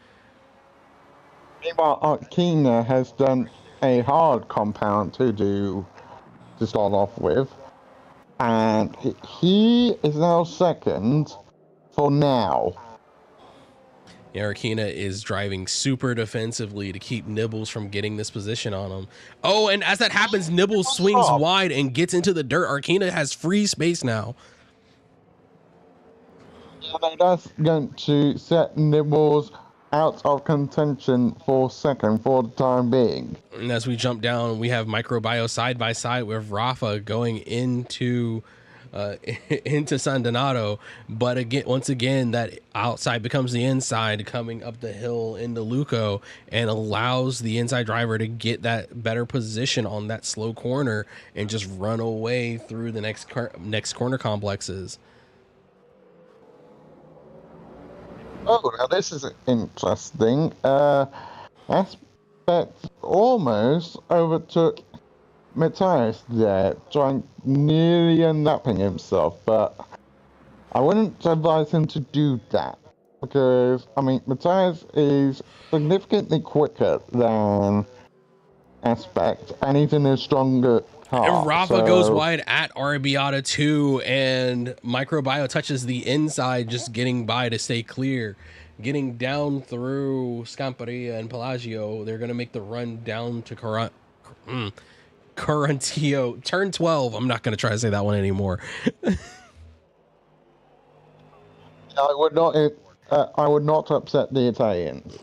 Meanwhile, Arkina has done a hard compound to start off with, and he is now second for now. Yeah, Arkina is driving super defensively to keep Nibbles from getting this position on him. Oh, and as that happens, Nibbles swings wide and gets into the dirt. Arkina has free space now. Yeah, that's going to set Nibbles out of contention for second for the time being. And as we jump down, we have Microbio side by side with Rafa going into San Donato, but again, once again, that outside becomes the inside, coming up the hill into Luco, and allows the inside driver to get that better position on that slow corner and just run away through the next corner complexes. Oh, now this is interesting. Aspect almost overtook Matthias there, nearly unlapping himself, but I wouldn't advise him to do that, because, I mean, Matthias is significantly quicker than Aspect, and he's in a stronger car. And Rafa goes wide at Arrabbiata too, and Microbio touches the inside, just getting by to stay clear. Getting down through Scamperia and Pelagio, they're going to make the run down to Corantillo, turn 12. I'm not going to try to say that one anymore. I would not upset the Italians.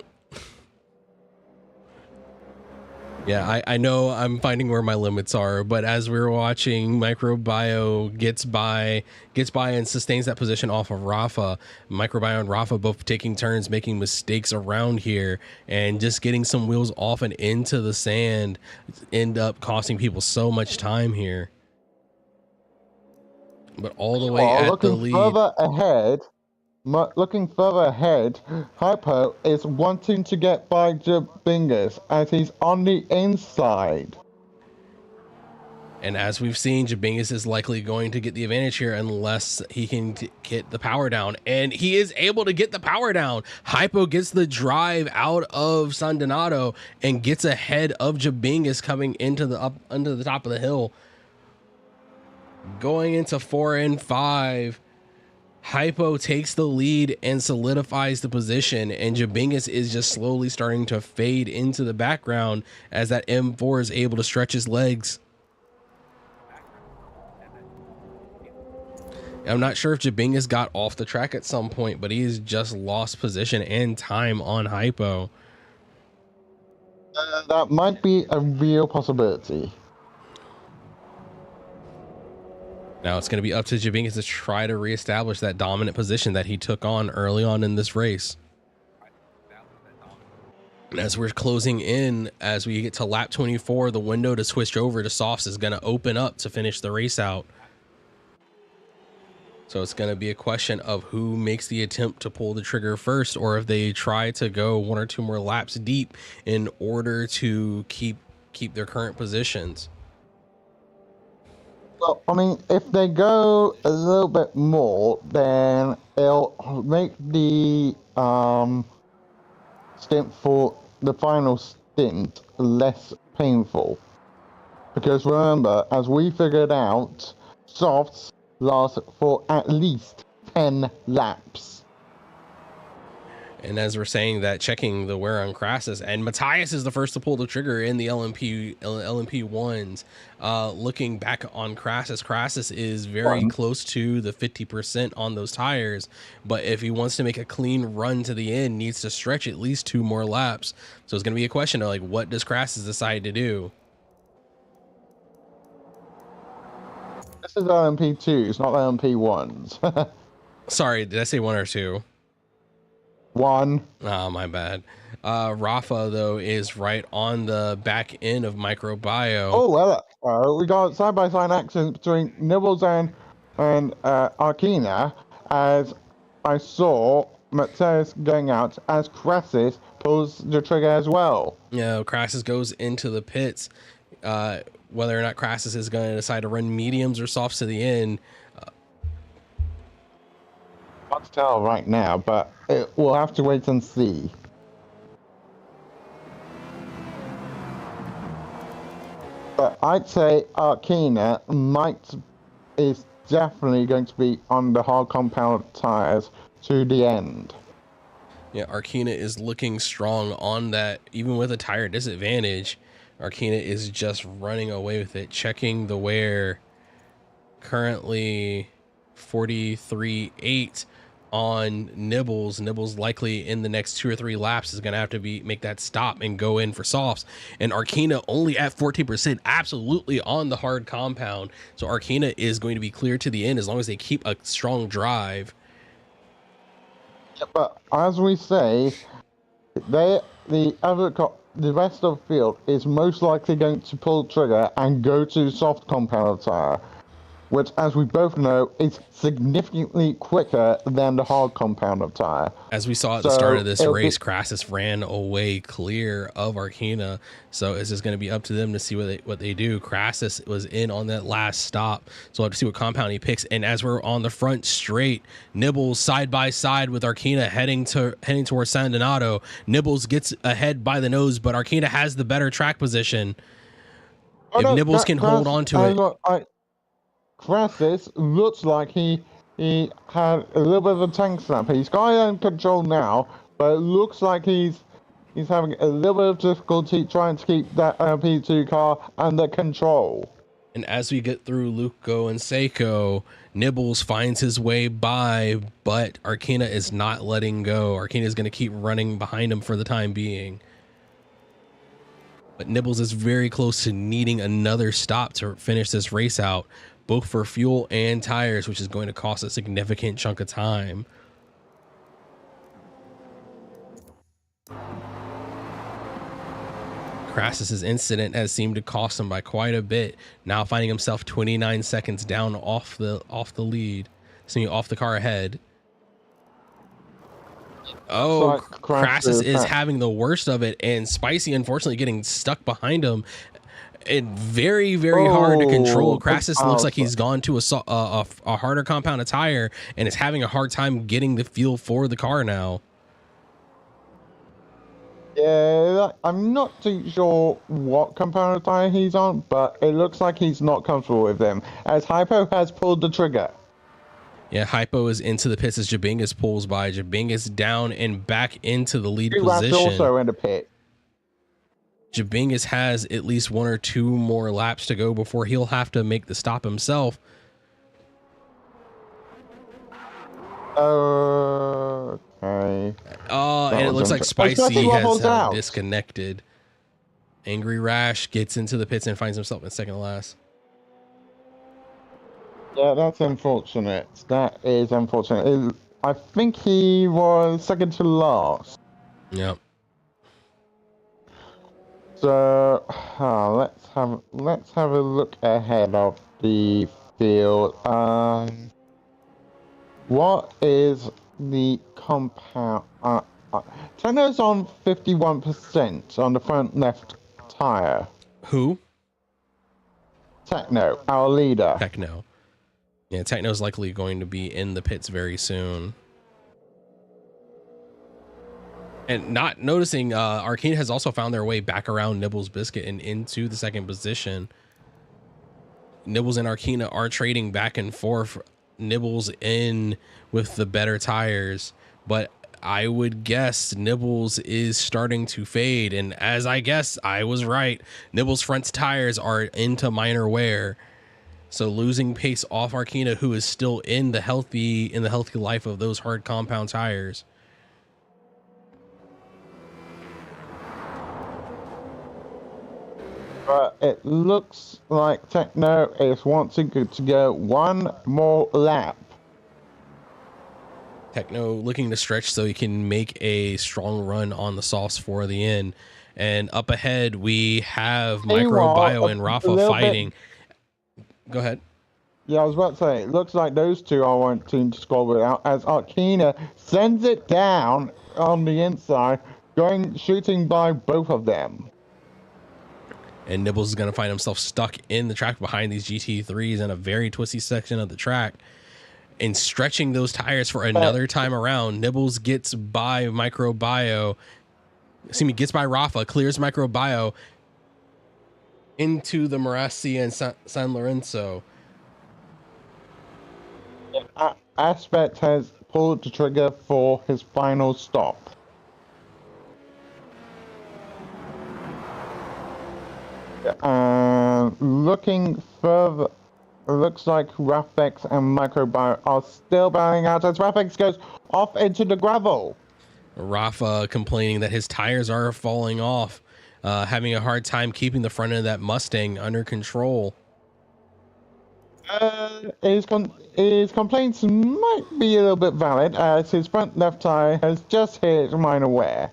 Yeah, I know I'm finding where my limits are, but as we're watching, Microbio gets by and sustains that position off of Rafa. Microbio and Rafa both taking turns, making mistakes around here, and just getting some wheels off and into the sand end up costing people so much time here. But all the way at the lead. Looking further ahead, Hypo is wanting to get by Jabingus as he's on the inside. And as we've seen, Jabingus is likely going to get the advantage here unless he can get the power down. And he is able to get the power down. Hypo gets the drive out of San Donato and gets ahead of Jabingus coming into under the top of the hill. Going into 4 and 5. Hypo takes the lead and solidifies the position, and Jabingus is just slowly starting to fade into the background as that M4 is able to stretch his legs. I'm not sure if Jabingus got off the track at some point, but he's just lost position and time on Hypo. That might be a real possibility. Now it's going to be up to Jabingus to try to reestablish that dominant position that he took on early on in this race. And as we're closing in, as we get to lap 24, the window to switch over to softs is going to open up to finish the race out. So it's going to be a question of who makes the attempt to pull the trigger first, or if they try to go 1 or 2 more laps deep in order to keep their current positions. Well, I mean, if they go a little bit more, then it'll make the stint for the final stint less painful. Because remember, as we figured out, softs last for at least 10 laps. And as we're saying that, checking the wear on Crassus, and Matthias is the first to pull the trigger in the LMP ones. Looking back on Crassus, Crassus is very close to the 50% on those tires, but if he wants to make a clean run to the end, needs to stretch at least 2 more laps. So it's going to be a question of, like, what does Crassus decide to do? This is LMP2s, not LMP1s. Sorry, did I say 1 or 2? 1. Oh, my bad. Rafa, though, is right on the back end of Microbio. Oh, well, we got side-by-side action between Nibbles and Arkina, as I saw Matthias going out as Crassus pulls the trigger as well. Yeah, Crassus goes into the pits. Whether or not Crassus is going to decide to run mediums or softs to the end, hard to tell right now, but we'll have to wait and see. But I'd say Arkina is definitely going to be on the hard compound tires to the end. Yeah, Arcana is looking strong on that, even with a tire disadvantage. Arcana is just running away with it, checking the wear. Currently 43.8 on Nibbles. Nibbles likely in the next 2 or 3 laps is going to have to make that stop and go in for softs. And Arcana only at 14%, absolutely on the hard compound. So Arcana is going to be clear to the end as long as they keep a strong drive. But as we say, the rest of the field is most likely going to pull the trigger and go to soft compound tire, which, as we both know, is significantly quicker than the hard compound of tire. As we saw at the start of this race, Crassus ran away clear of Arcana, so it's just going to be up to them to see what they do. Crassus was in on that last stop, so we'll have to see what compound he picks. And as we're on the front straight, Nibbles side by side with Arcana heading towards San Donato. Nibbles gets ahead by the nose, but Arcana has the better track position. If Nibbles can hold on to it. Crassus looks like he had a little bit of a tank snap. He's got it in control now, but it looks like he's having a little bit of difficulty trying to keep that P2 car under control. And as we get through Luco and Seiko, Nibbles finds his way by, but Arcana is not letting go. Arcana is going to keep running behind him for the time being. But Nibbles is very close to needing another stop to finish this race out, both for fuel and tires, which is going to cost a significant chunk of time. Crassus's incident has seemed to cost him by quite a bit, now finding himself 29 seconds down off the lead, off the car ahead. Oh, Crassus is having the worst of it, and Spicy unfortunately getting stuck behind him. And very, very hard to control. Crassus looks like he's gone to a harder compound of tire and is having a hard time getting the feel for the car now. Yeah, I'm not too sure what compound of tire he's on, but it looks like he's not comfortable with them, as Hypo has pulled the trigger. Yeah, Hypo is into the pits as Jabingus pulls by. Jabingus down and back into the lead position. Also in the pit. Jabingus has at least 1 or 2 more laps to go before he'll have to make the stop himself. Okay. Oh, and it looks like Spicy has disconnected. Angry Rash gets into the pits and finds himself in second last. Yeah, that's unfortunate. That is unfortunate. I think he was second to last. Yep. So let's have a look ahead of the field. What is the compound? Techno's on 51% on the front left tire. Who? Techno, our leader. Techno. Yeah, Techno's likely going to be in the pits very soon. And not noticing, Arcane has also found their way back around Nibbles Biscuit and into the second position. Nibbles and Arcana are trading back and forth. Nibbles in with the better tires, but I would guess Nibbles is starting to fade. And as I guess, I was right. Nibbles' front tires are into minor wear. So losing pace off Arcana, who is still in the healthy life of those hard compound tires. But it looks like Techno is wanting to go 1 more lap. Techno looking to stretch so he can make a strong run on the sauce for the end. And up ahead, we have Microbio and Rafa fighting. Go ahead. Yeah, I was about to say, it looks like those two are wanting to score it out as Arcana sends it down on the inside, shooting by both of them. And Nibbles is going to find himself stuck in the track behind these GT3s in a very twisty section of the track. And stretching those tires for another time around, Nibbles gets by Microbio. Gets by Rafa, clears Microbio into the Marassi and San Lorenzo. Aspect has pulled the trigger for his final stop. Looking further, it looks like Rafex and Microbio are still bowing out as Rafex goes off into the gravel. Rafa complaining that his tires are falling off, having a hard time keeping the front end of that Mustang under control. His complaints might be a little bit valid, as his front left tire has just hit minor wear.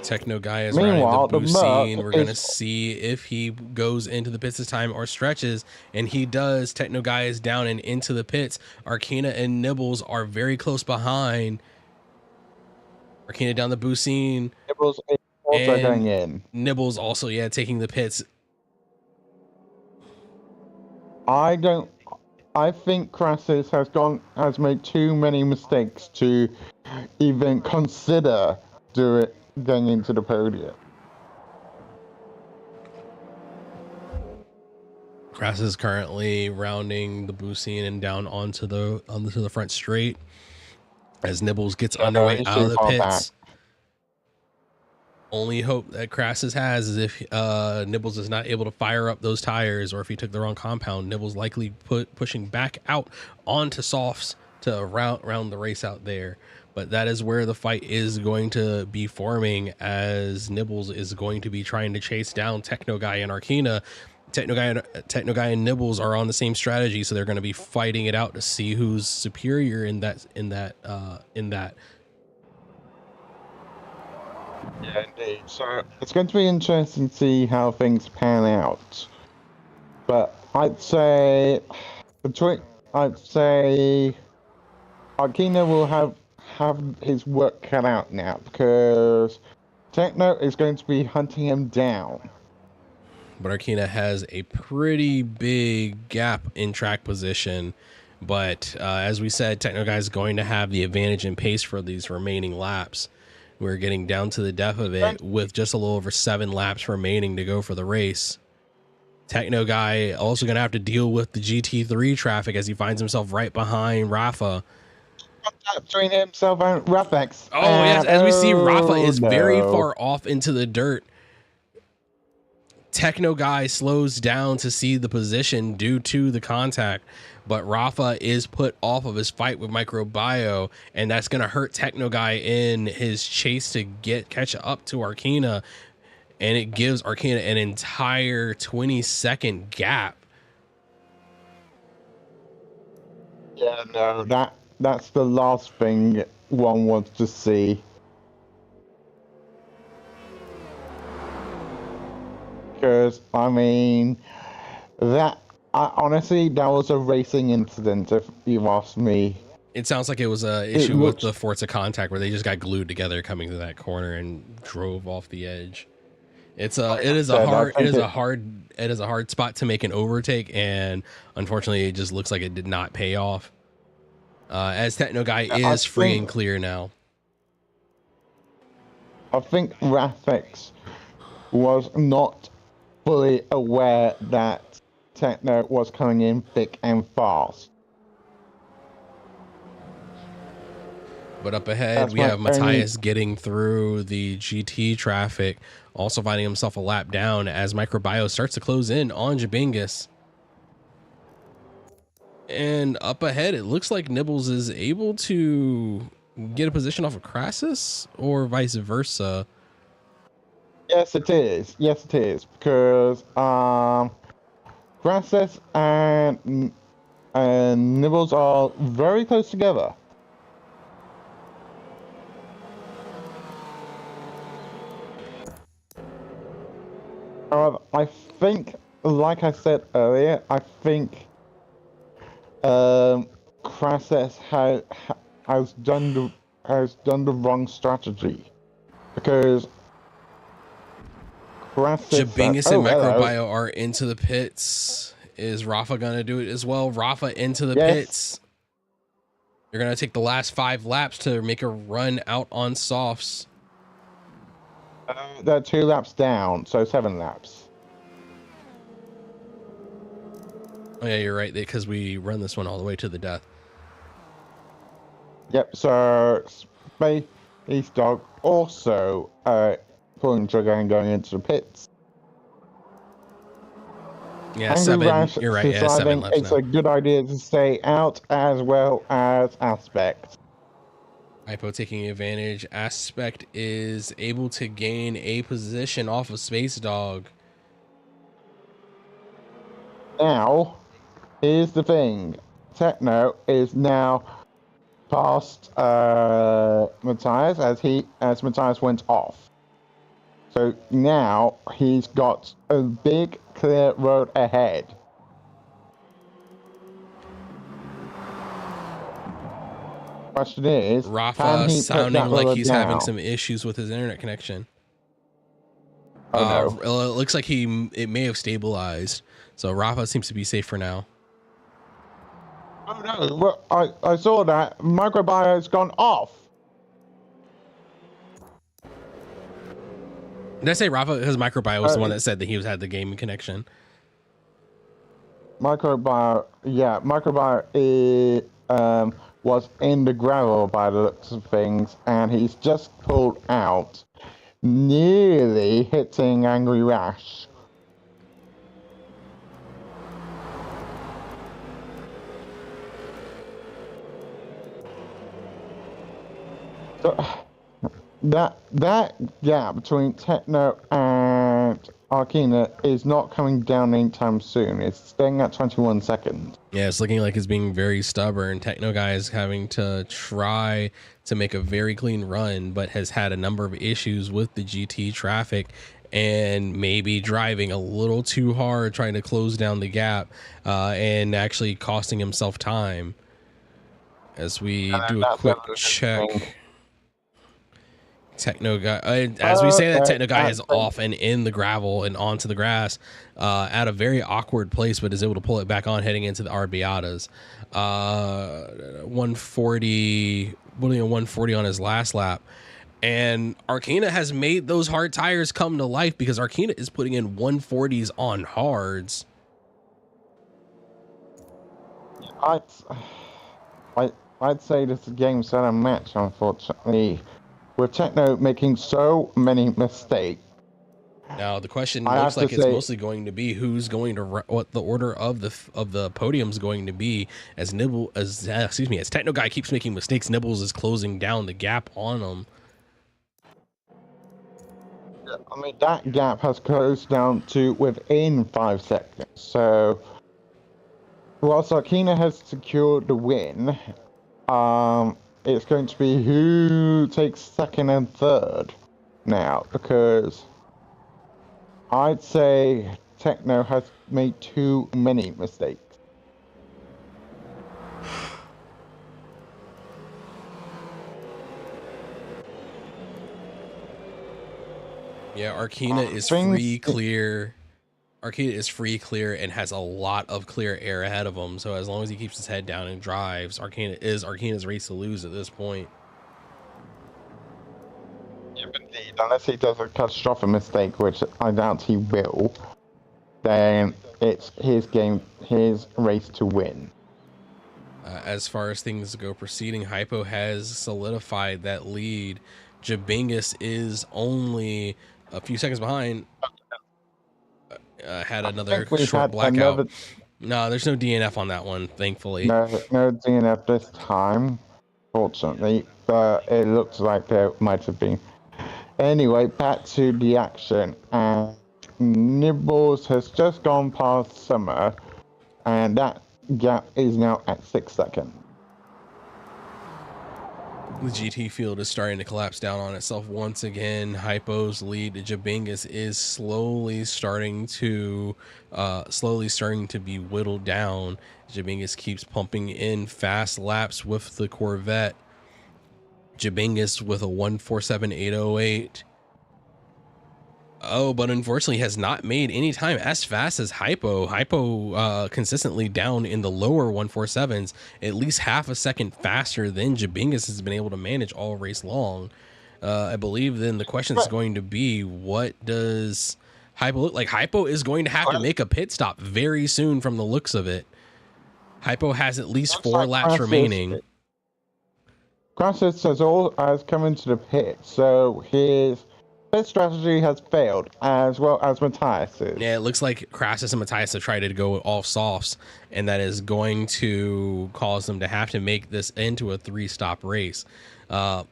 Techno Guy is Meanwhile, riding the Bucine. We're going to is- see if he goes into the pits this time or stretches, and he does. Techno Guy is down and into the pits. Arcana and Nibbles are very close behind. Arcana down the Bucine. Nibbles is also and going in. Nibbles also, yeah, taking the pits. I think Crassus has made too many mistakes to even consider going into the podium. Crassus is currently rounding the Bucine and down onto the front straight as Nibbles gets underway he's out of too the far pits. Only hope that Crassus has is if Nibbles is not able to fire up those tires, or if he took the wrong compound, Nibbles likely pushing back out onto softs to round the race out there. But that is where the fight is going to be forming, as Nibbles is going to be trying to chase down Techno Guy and Arcana. Techno Guy and Nibbles are on the same strategy, so they're going to be fighting it out to see who's superior in that. Yeah, indeed. So it's going to be interesting to see how things pan out. But I'd say Arcana will have his work cut out now, because Techno is going to be hunting him down. But Arcana has a pretty big gap in track position. But as we said, Techno Guy is going to have the advantage in pace for these remaining laps. We're getting down to the depth of it with just a little over 7 laps remaining to go for the race. Techno Guy also going to have to deal with the GT3 traffic as he finds himself right behind Rafa. Between himself and Rafex. Oh, yes. As we see, Rafa is very no. far off into the dirt. Techno Guy slows down to see the position due to the contact, but Rafa is put off of his fight with Microbio, and that's going to hurt Techno Guy in his chase to catch up to Arcana, and it gives Arcana an entire 20-second gap. Yeah, no, that's the last thing one wants to see. Because, I mean, honestly, that was a racing incident, if you ask me. It sounds like it was a issue with the Forza contact where they just got glued together coming to that corner and drove off the edge. It is a hard spot to make an overtake, and unfortunately, it just looks like it did not pay off. As Techno Guy is free and clear now. I think Rafex was not fully aware that Techno was coming in thick and fast. But up ahead, we have Matthias getting through the GT traffic, also finding himself a lap down as Microbio starts to close in on Jabingus. And up ahead, it looks like Nibbles is able to get a position off of Crassus, or vice versa. Yes, it is. Yes, it is. Because Crassus and Nibbles are very close together. However, I think, like I said earlier, I think Crassus has done the wrong strategy, because Jabingus and Microbio are into the pits. Is Rafa gonna do it as well? Rafa into the pits. They're gonna take the last 5 laps to make a run out on softs. They're 2 laps down, so 7 laps. Oh yeah, you're right, because we run this one all the way to the death. Yep, so Space Dog also pulling trigger and going into the pits. Yeah, Angry seven. Rash You're right. Yeah, 7 deciding laps it's now. a good idea to stay out as well as Aspect. Hypo taking advantage. Aspect is able to gain a position off of Space Dog. Now, here's the thing. Techno is now past Matthias as Matthias went off. So now he's got a big clear road ahead. Question is, can Rafa he put sounding that like road he's down? having some issues with his internet connection. Oh no. It looks like it may have stabilized. So Rafa seems to be safe for now. Oh no, well, I saw that. Microbio's gone off. Did I say Rafa? Because Microbio was the one that said that he had the gaming connection. Microbio was in the gravel by the looks of things, and he's just pulled out, nearly hitting Angry Rash. So, that gap between Techno and Arcana is not coming down anytime soon. It's staying at 21 seconds. Yeah, it's looking like it's being very stubborn. Techno Guy is having to try to make a very clean run, but has had a number of issues with the GT traffic and maybe driving a little too hard, trying to close down the gap, and actually costing himself time. As we do a quick check. Techno Guy, as we say that, Techno Guy is off and in the gravel and onto the grass at a very awkward place, but is able to pull it back on heading into the Arbiatas. 140, putting a 140 on his last lap. And Arcana has made those hard tires come to life because Arcana is putting in 140s on hards. I'd say this is a game set and match, unfortunately. With Techno making so many mistakes. Now the question looks like it's mostly going to be who's going to what the order of the podium's going to be as Techno Guy keeps making mistakes. Nibbles is closing down the gap on him. I mean, that gap has closed down to within 5 seconds. So whilst Arcana has secured the win, it's going to be who takes second and third now, because I'd say Techno has made too many mistakes. Yeah, Arcana is free clear. Arcana is free clear and has a lot of clear air ahead of him. So as long as he keeps his head down and drives, Arcana's race to lose at this point. Yeah, indeed. Unless he does a catastrophic mistake, which I doubt he will, then it's his game, his race to win. As far as things go proceeding, Hypo has solidified that lead. Jabingus is only a few seconds behind. Had another short blackout. No, there's no DNF on that one, thankfully. No DNF this time, fortunately, but it looks like there might have been. Anyway, back to the action. And Nibbles has just gone past Summer, and that gap is now at 6 seconds. The GT field is starting to collapse down on itself once again. Hypo's lead to Jabingus is slowly starting to be whittled down. Jabingus keeps pumping in fast laps with the Corvette. Jabingus with a 147.808. Oh, but unfortunately has not made any time as fast as Hypo. Hypo consistently down in the lower 147s, at least half a second faster than Jabingus has been able to manage all race long. I believe then the question is going to be, what does Hypo look like? Hypo is going to have to make a pit stop very soon from the looks of it. Hypo has at least 4 laps remaining. Crassus has come into the pit, so his pit strategy has failed, as well as Matthias's. Yeah, it looks like Crassus and Matthias have tried to go all softs, and that is going to cause them to have to make this into a 3-stop race. On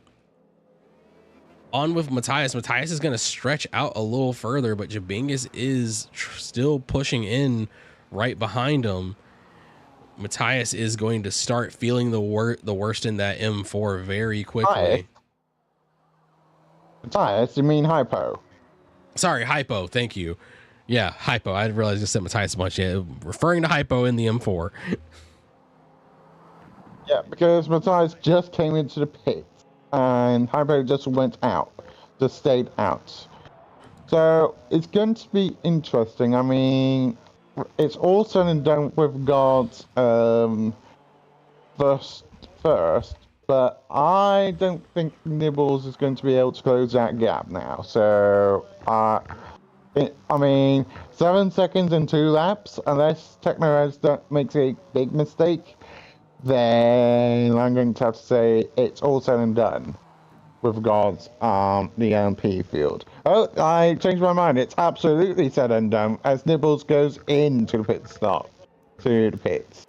with Matthias. Matthias is going to stretch out a little further, but Jabingus is still pushing in right behind him. Matthias is going to start feeling the worst in that M4 very quickly. Matthias, you mean Hypo? Sorry, Hypo. Thank you. Yeah, Hypo. I realized I just said Matthias a bunch. Yeah, referring to Hypo in the M4. Yeah, because Matthias just came into the pit, and Hypo just went out, just stayed out. So it's going to be interesting. I mean, it's all said and done with God's first, but I don't think Nibbles is going to be able to close that gap now. So I mean, 7 seconds in 2 laps, unless TechnoRez makes a big mistake, then I'm going to have to say it's all said and done with regards the LMP field. Oh, I changed my mind. It's absolutely said and done as Nibbles goes into the pit stop. To the pits.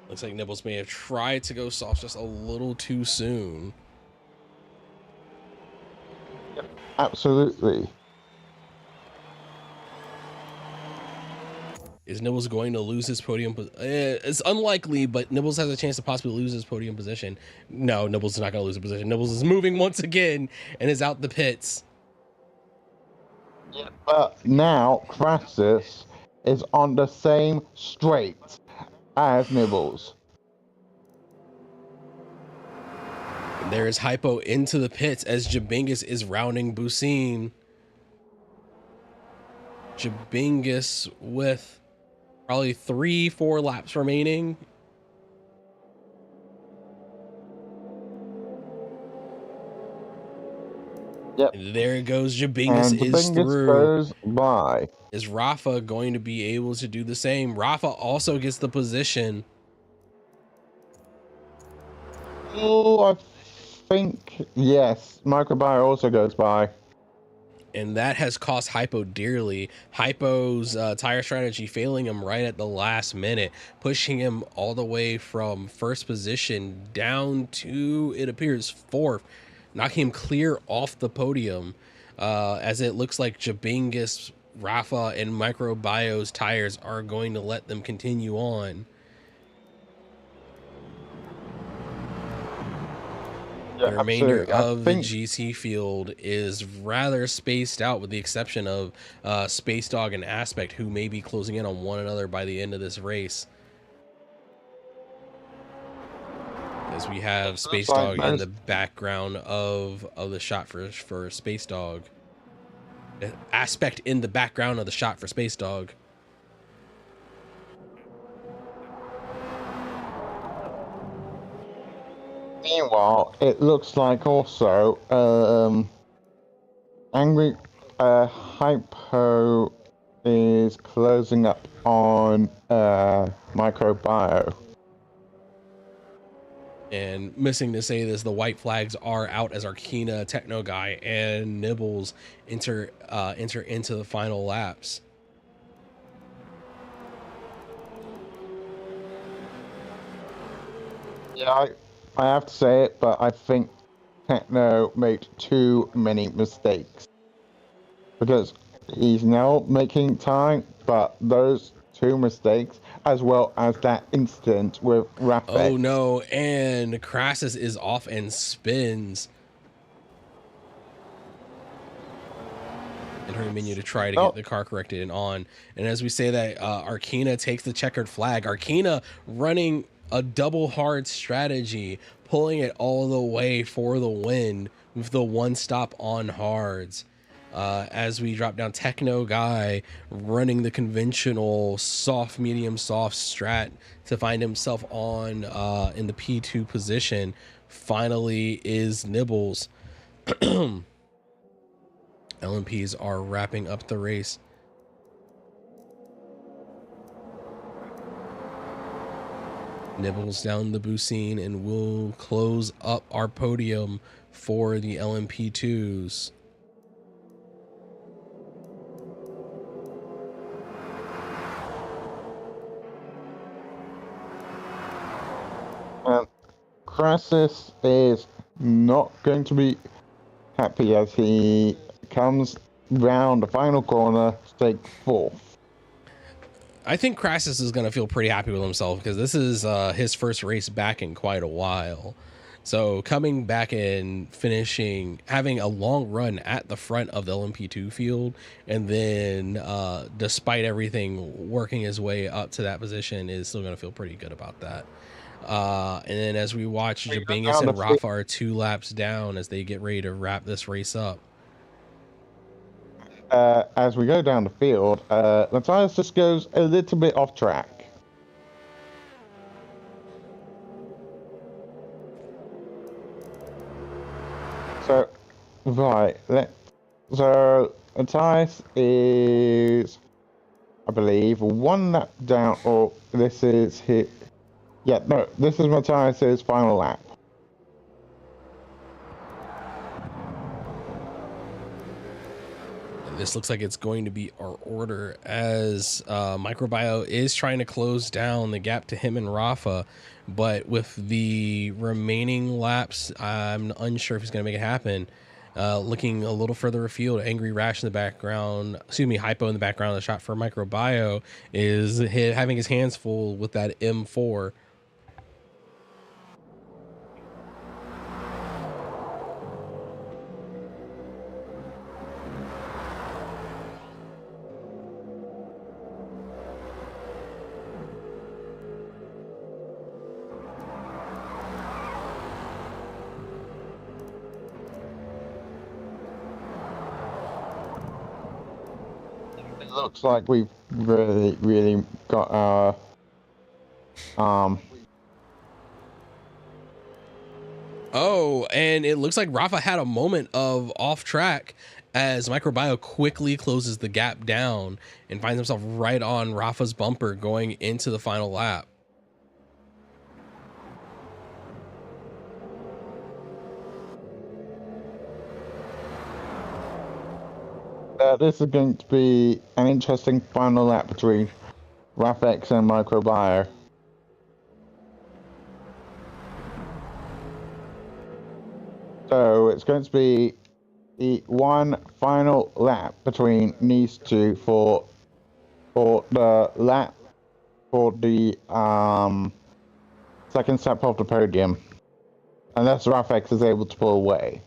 Looks like Nibbles may have tried to go soft just a little too soon. Absolutely. Is Nibbles going to lose his podium? It's unlikely, but Nibbles has a chance to possibly lose his podium position. No, Nibbles is not going to lose a position. Nibbles is moving once again and is out the pits. Yeah, but now Crassus is on the same straight as Nibbles. And there is Hypo into the pits as Jabingus is rounding Bucine. Jabingus with probably 3-4 laps remaining. Yep. And there goes Jabingus And is Jabingus through. goes by. Is Rafa going to be able to do the same? Rafa also gets the position. Oh, I think, yes. Microbuyer also goes by. And that has cost Hypo dearly. Hypo's tire strategy failing him right at the last minute, pushing him all the way from first position down to, it appears, 4th, knocking him clear off the podium, as it looks like Jabingus, Rafa, and Microbio's tires are going to let them continue on. The remainder of the GC field is rather spaced out, with the exception of Space Dog and Aspect, who may be closing in on one another by the end of this race. As we have Space Dog in the background of the shot for Space Dog. Aspect in the background of the shot for Space Dog. Meanwhile, it looks like also Hypo is closing up on Microbio. And missing to say this, the white flags are out as Arkina, Techno Guy, and Nibbles enter into the final laps. Yeah, I have to say it, but I think Techno made too many mistakes. Because he's now making time, but those 2 mistakes, as well as that incident with Raphael. Oh no, and Crassus is off and spins. In her menu to try to get the car corrected and on. And as we say that, Arkina takes the checkered flag. Arkina running a double hard strategy, pulling it all the way for the win with the 1 stop on hards. As we drop down, Techno Guy running the conventional soft, medium, soft strat to find himself on in the P2 position. Finally is Nibbles. LMPs are wrapping up the race. nibbles down the Bucine, and we'll close up our podium for the LMP2s. Crassus is not going to be happy as he comes round the final corner to take 4th. I think Crassus is going to feel pretty happy with himself because this is his first race back in quite a while. So coming back and finishing, having a long run at the front of the LMP2 field, and then despite everything, working his way up to that position is still going to feel pretty good about that. And then as we watch, Jabingus and Rafa are 2 laps down as they get ready to wrap this race up. As we go down the field, Matthias just goes a little bit off track. So, right, so Matthias is, I believe, 1 lap down, or this is his, yeah, no, this is Matthias's final lap. This looks like it's going to be our order as Microbio is trying to close down the gap to him and Rafa, but with the remaining laps, I'm unsure if he's going to make it happen. Looking a little further afield, Angry Rash in the background, excuse me, Hypo in the background, the shot for Microbio is having his hands full with that M4. Looks like we've really got our Oh, and it looks like Rafa had a moment of off track as Microbio quickly closes the gap down and finds himself right on Rafa's bumper going into the final lap. this is going to be an interesting final lap between Rafex and Microbio. So it's going to be the one final lap between these two for the lap for the second step of the podium, unless Rafex is able to pull away.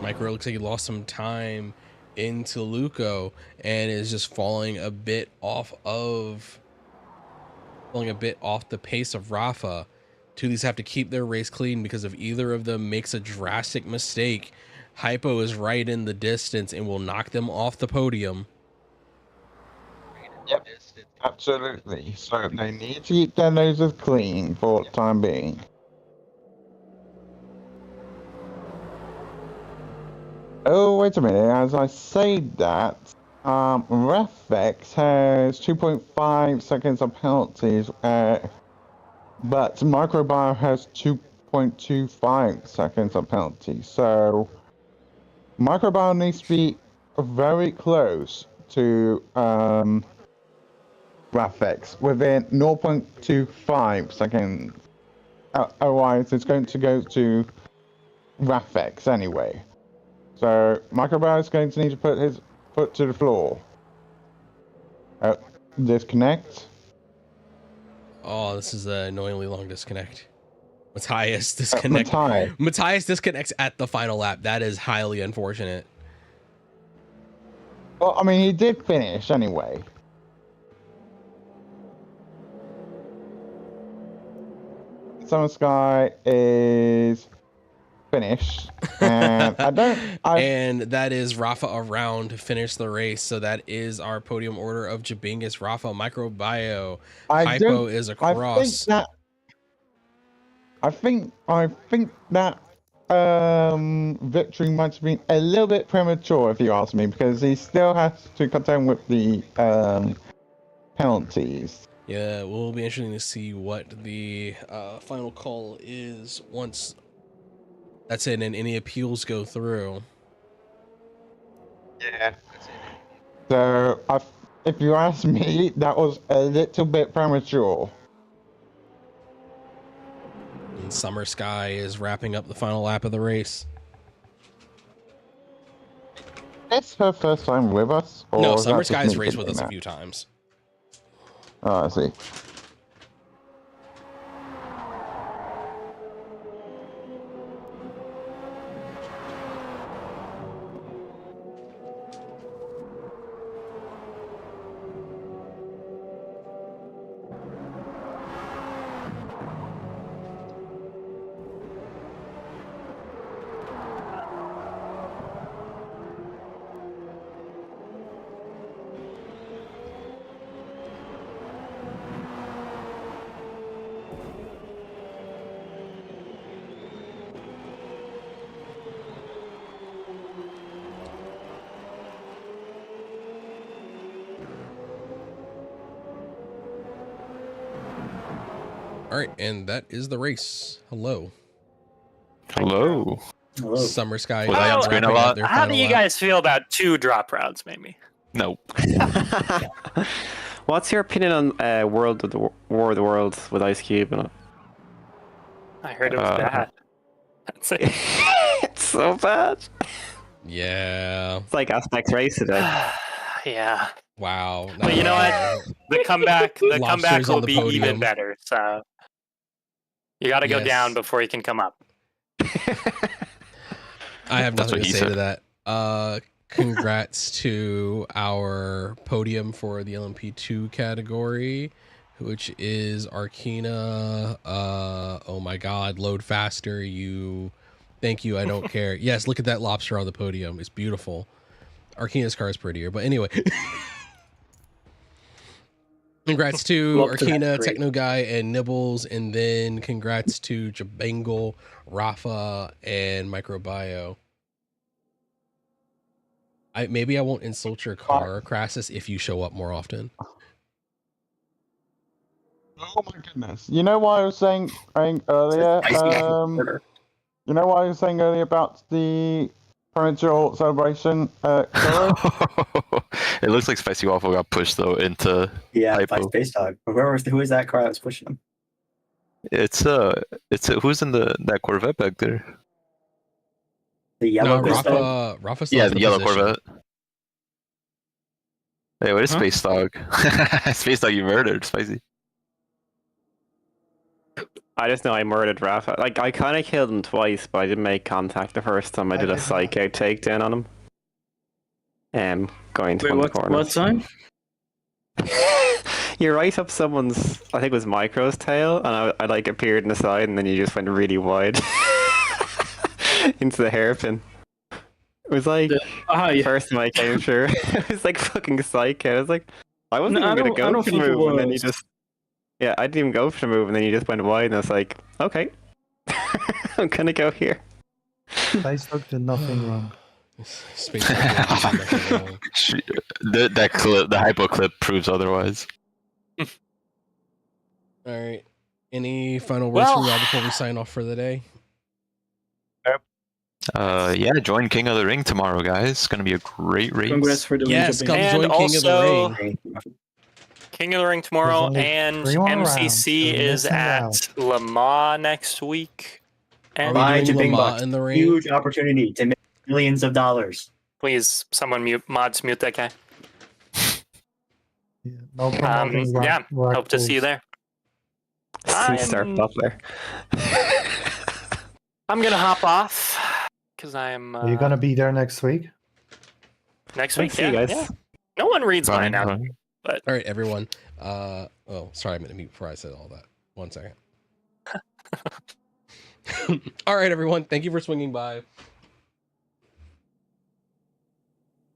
Micro looks like he lost some time into Luco and is just falling a bit off the pace of Rafa. Two of these have to keep their race clean because if either of them makes a drastic mistake, Hypo is right in the distance and will knock them off the podium. Yep, absolutely. So they need to keep their noses clean for the time being. Oh, wait a minute. As I say that, Reflex has 2.5 seconds of penalties, but Microbio has 2.25 seconds of penalties. So Microbio needs to be very close to Reflex within 0.25 seconds. Otherwise, it's going to go to Reflex anyway. So Microbio is going to need to put his foot to the floor. Disconnect. Oh, this is an annoyingly long disconnect. Matthias disconnects. Matthias disconnects at the final lap. That is highly unfortunate. Well, I mean, he did finish anyway. Summer Sky is finished, and and that is Rafa around to finish the race. So that is our podium order of Jabingus, Rafa, Microbio, Hypo is across. I think that victory might have been a little bit premature, if you ask me, because he still has to contend with the penalties. Yeah, it will be interesting to see what the final call is once that's it and any appeals go through. Yeah. So, if you ask me, that was a little bit premature. And Summer Sky is wrapping up the final lap of the race. It's her first time with us? Or No, is that Summer just Sky's me raced with thinking us a that? few times. Oh, I see. All right, and that is the race. Hello. Hello. Hello. Summer Sky Was I on is screen a wrapping up lot? their How do final you lap. guys feel about 2 drop rounds, maybe? No. What's your opinion on World of the War of the Worlds with Ice Cube in it? I heard it was bad. That's it. It's so bad. Yeah. It's like Aspects Race today. Yeah. Wow. But you know what? The comeback Lobsters on will the be podium. even better. So you got to go Yes. down before you can come up. I have That's nothing what to he say said. to that. Congrats to our podium for the LMP2 category, which is Arkina. Oh my God, load faster. Thank you. I don't care. Yes, look at that lobster on the podium. It's beautiful. Arkina's car is prettier, but anyway. Congrats to Look to that Arkina, great. Techno Guy, and Nibbles, and then congrats to Jabangle, Rafa, and Microbio. Maybe I won't insult your car, Crassus, if you show up more often. Oh my goodness. You know why I was saying earlier? You know why I was saying earlier about the premature celebration, Kuro? It looks like Spicy Waffle got pushed though into Yeah, by hypo. Space Dog. Who is that car that was pushing him? It's who's in that Corvette back there? The yellow No, pistol? Rafa still Yeah, has the yellow position. Corvette. Hey, what is Huh? Space Dog? Space Dog, you murdered Spicy. I just know I murdered Rafa. Like, I kind of killed him twice, but I didn't make contact the first time I did a psycho takedown on him. Going to one of the corners. What time? You're right up someone's, I think it was Micro's tail, and I like appeared in the side, and then you just went really wide into the hairpin. It was like first time I came through. It was like fucking psycho. I was like, I wasn't No, even I gonna don't go for the think it move, and then you was. just I didn't even go for the move, and then you just went wide, and I was like, okay, I'm gonna go here. Space Dog did nothing wrong. Space Dog did nothing wrong. That clip, the hypo clip, proves otherwise. All right. Any final words from y'all before we sign off for the day? Yeah, join King of the Ring tomorrow, guys. It's gonna be a great race. Congrats for the Yes, win, come Japan. join And King of the also- Ring. King of the Ring tomorrow, There's only and 3 more MCC rounds, so is listen at loud. Le Mans next week. Are And we Buy doing Jabing Lamar Bucks. in the ring? Huge opportunity to make millions of dollars. please, someone mods mute that guy. Yeah, no promoting Yeah, rock hope to see you balls. there. Start Butler. I'm gonna hop off because I'm. Are you gonna be there next week? Next week? See you Yeah, guys. yeah. No one reads mine now. Fine. All right, everyone. Oh, sorry, I meant to mute before I said all that. 1 second. All right, everyone. Thank you for swinging by.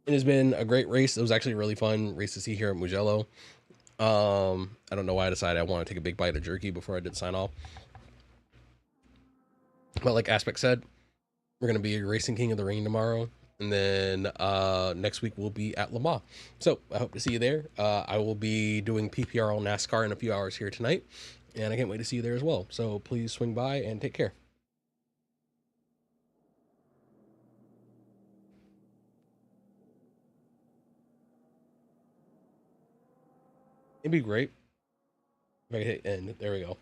It has been a great race. It was actually a really fun race to see here at Mugello. I don't know why I decided I want to take a big bite of jerky before I did sign off. But like Aspect said, We're gonna be racing King of the Ring tomorrow, and then next week we'll be at Le Mans. So I hope to see you there. I will be doing PPRL NASCAR in a few hours here tonight, and I can't wait to see you there as well. So please swing by and take care. It'd be great if I could hit end. There we go.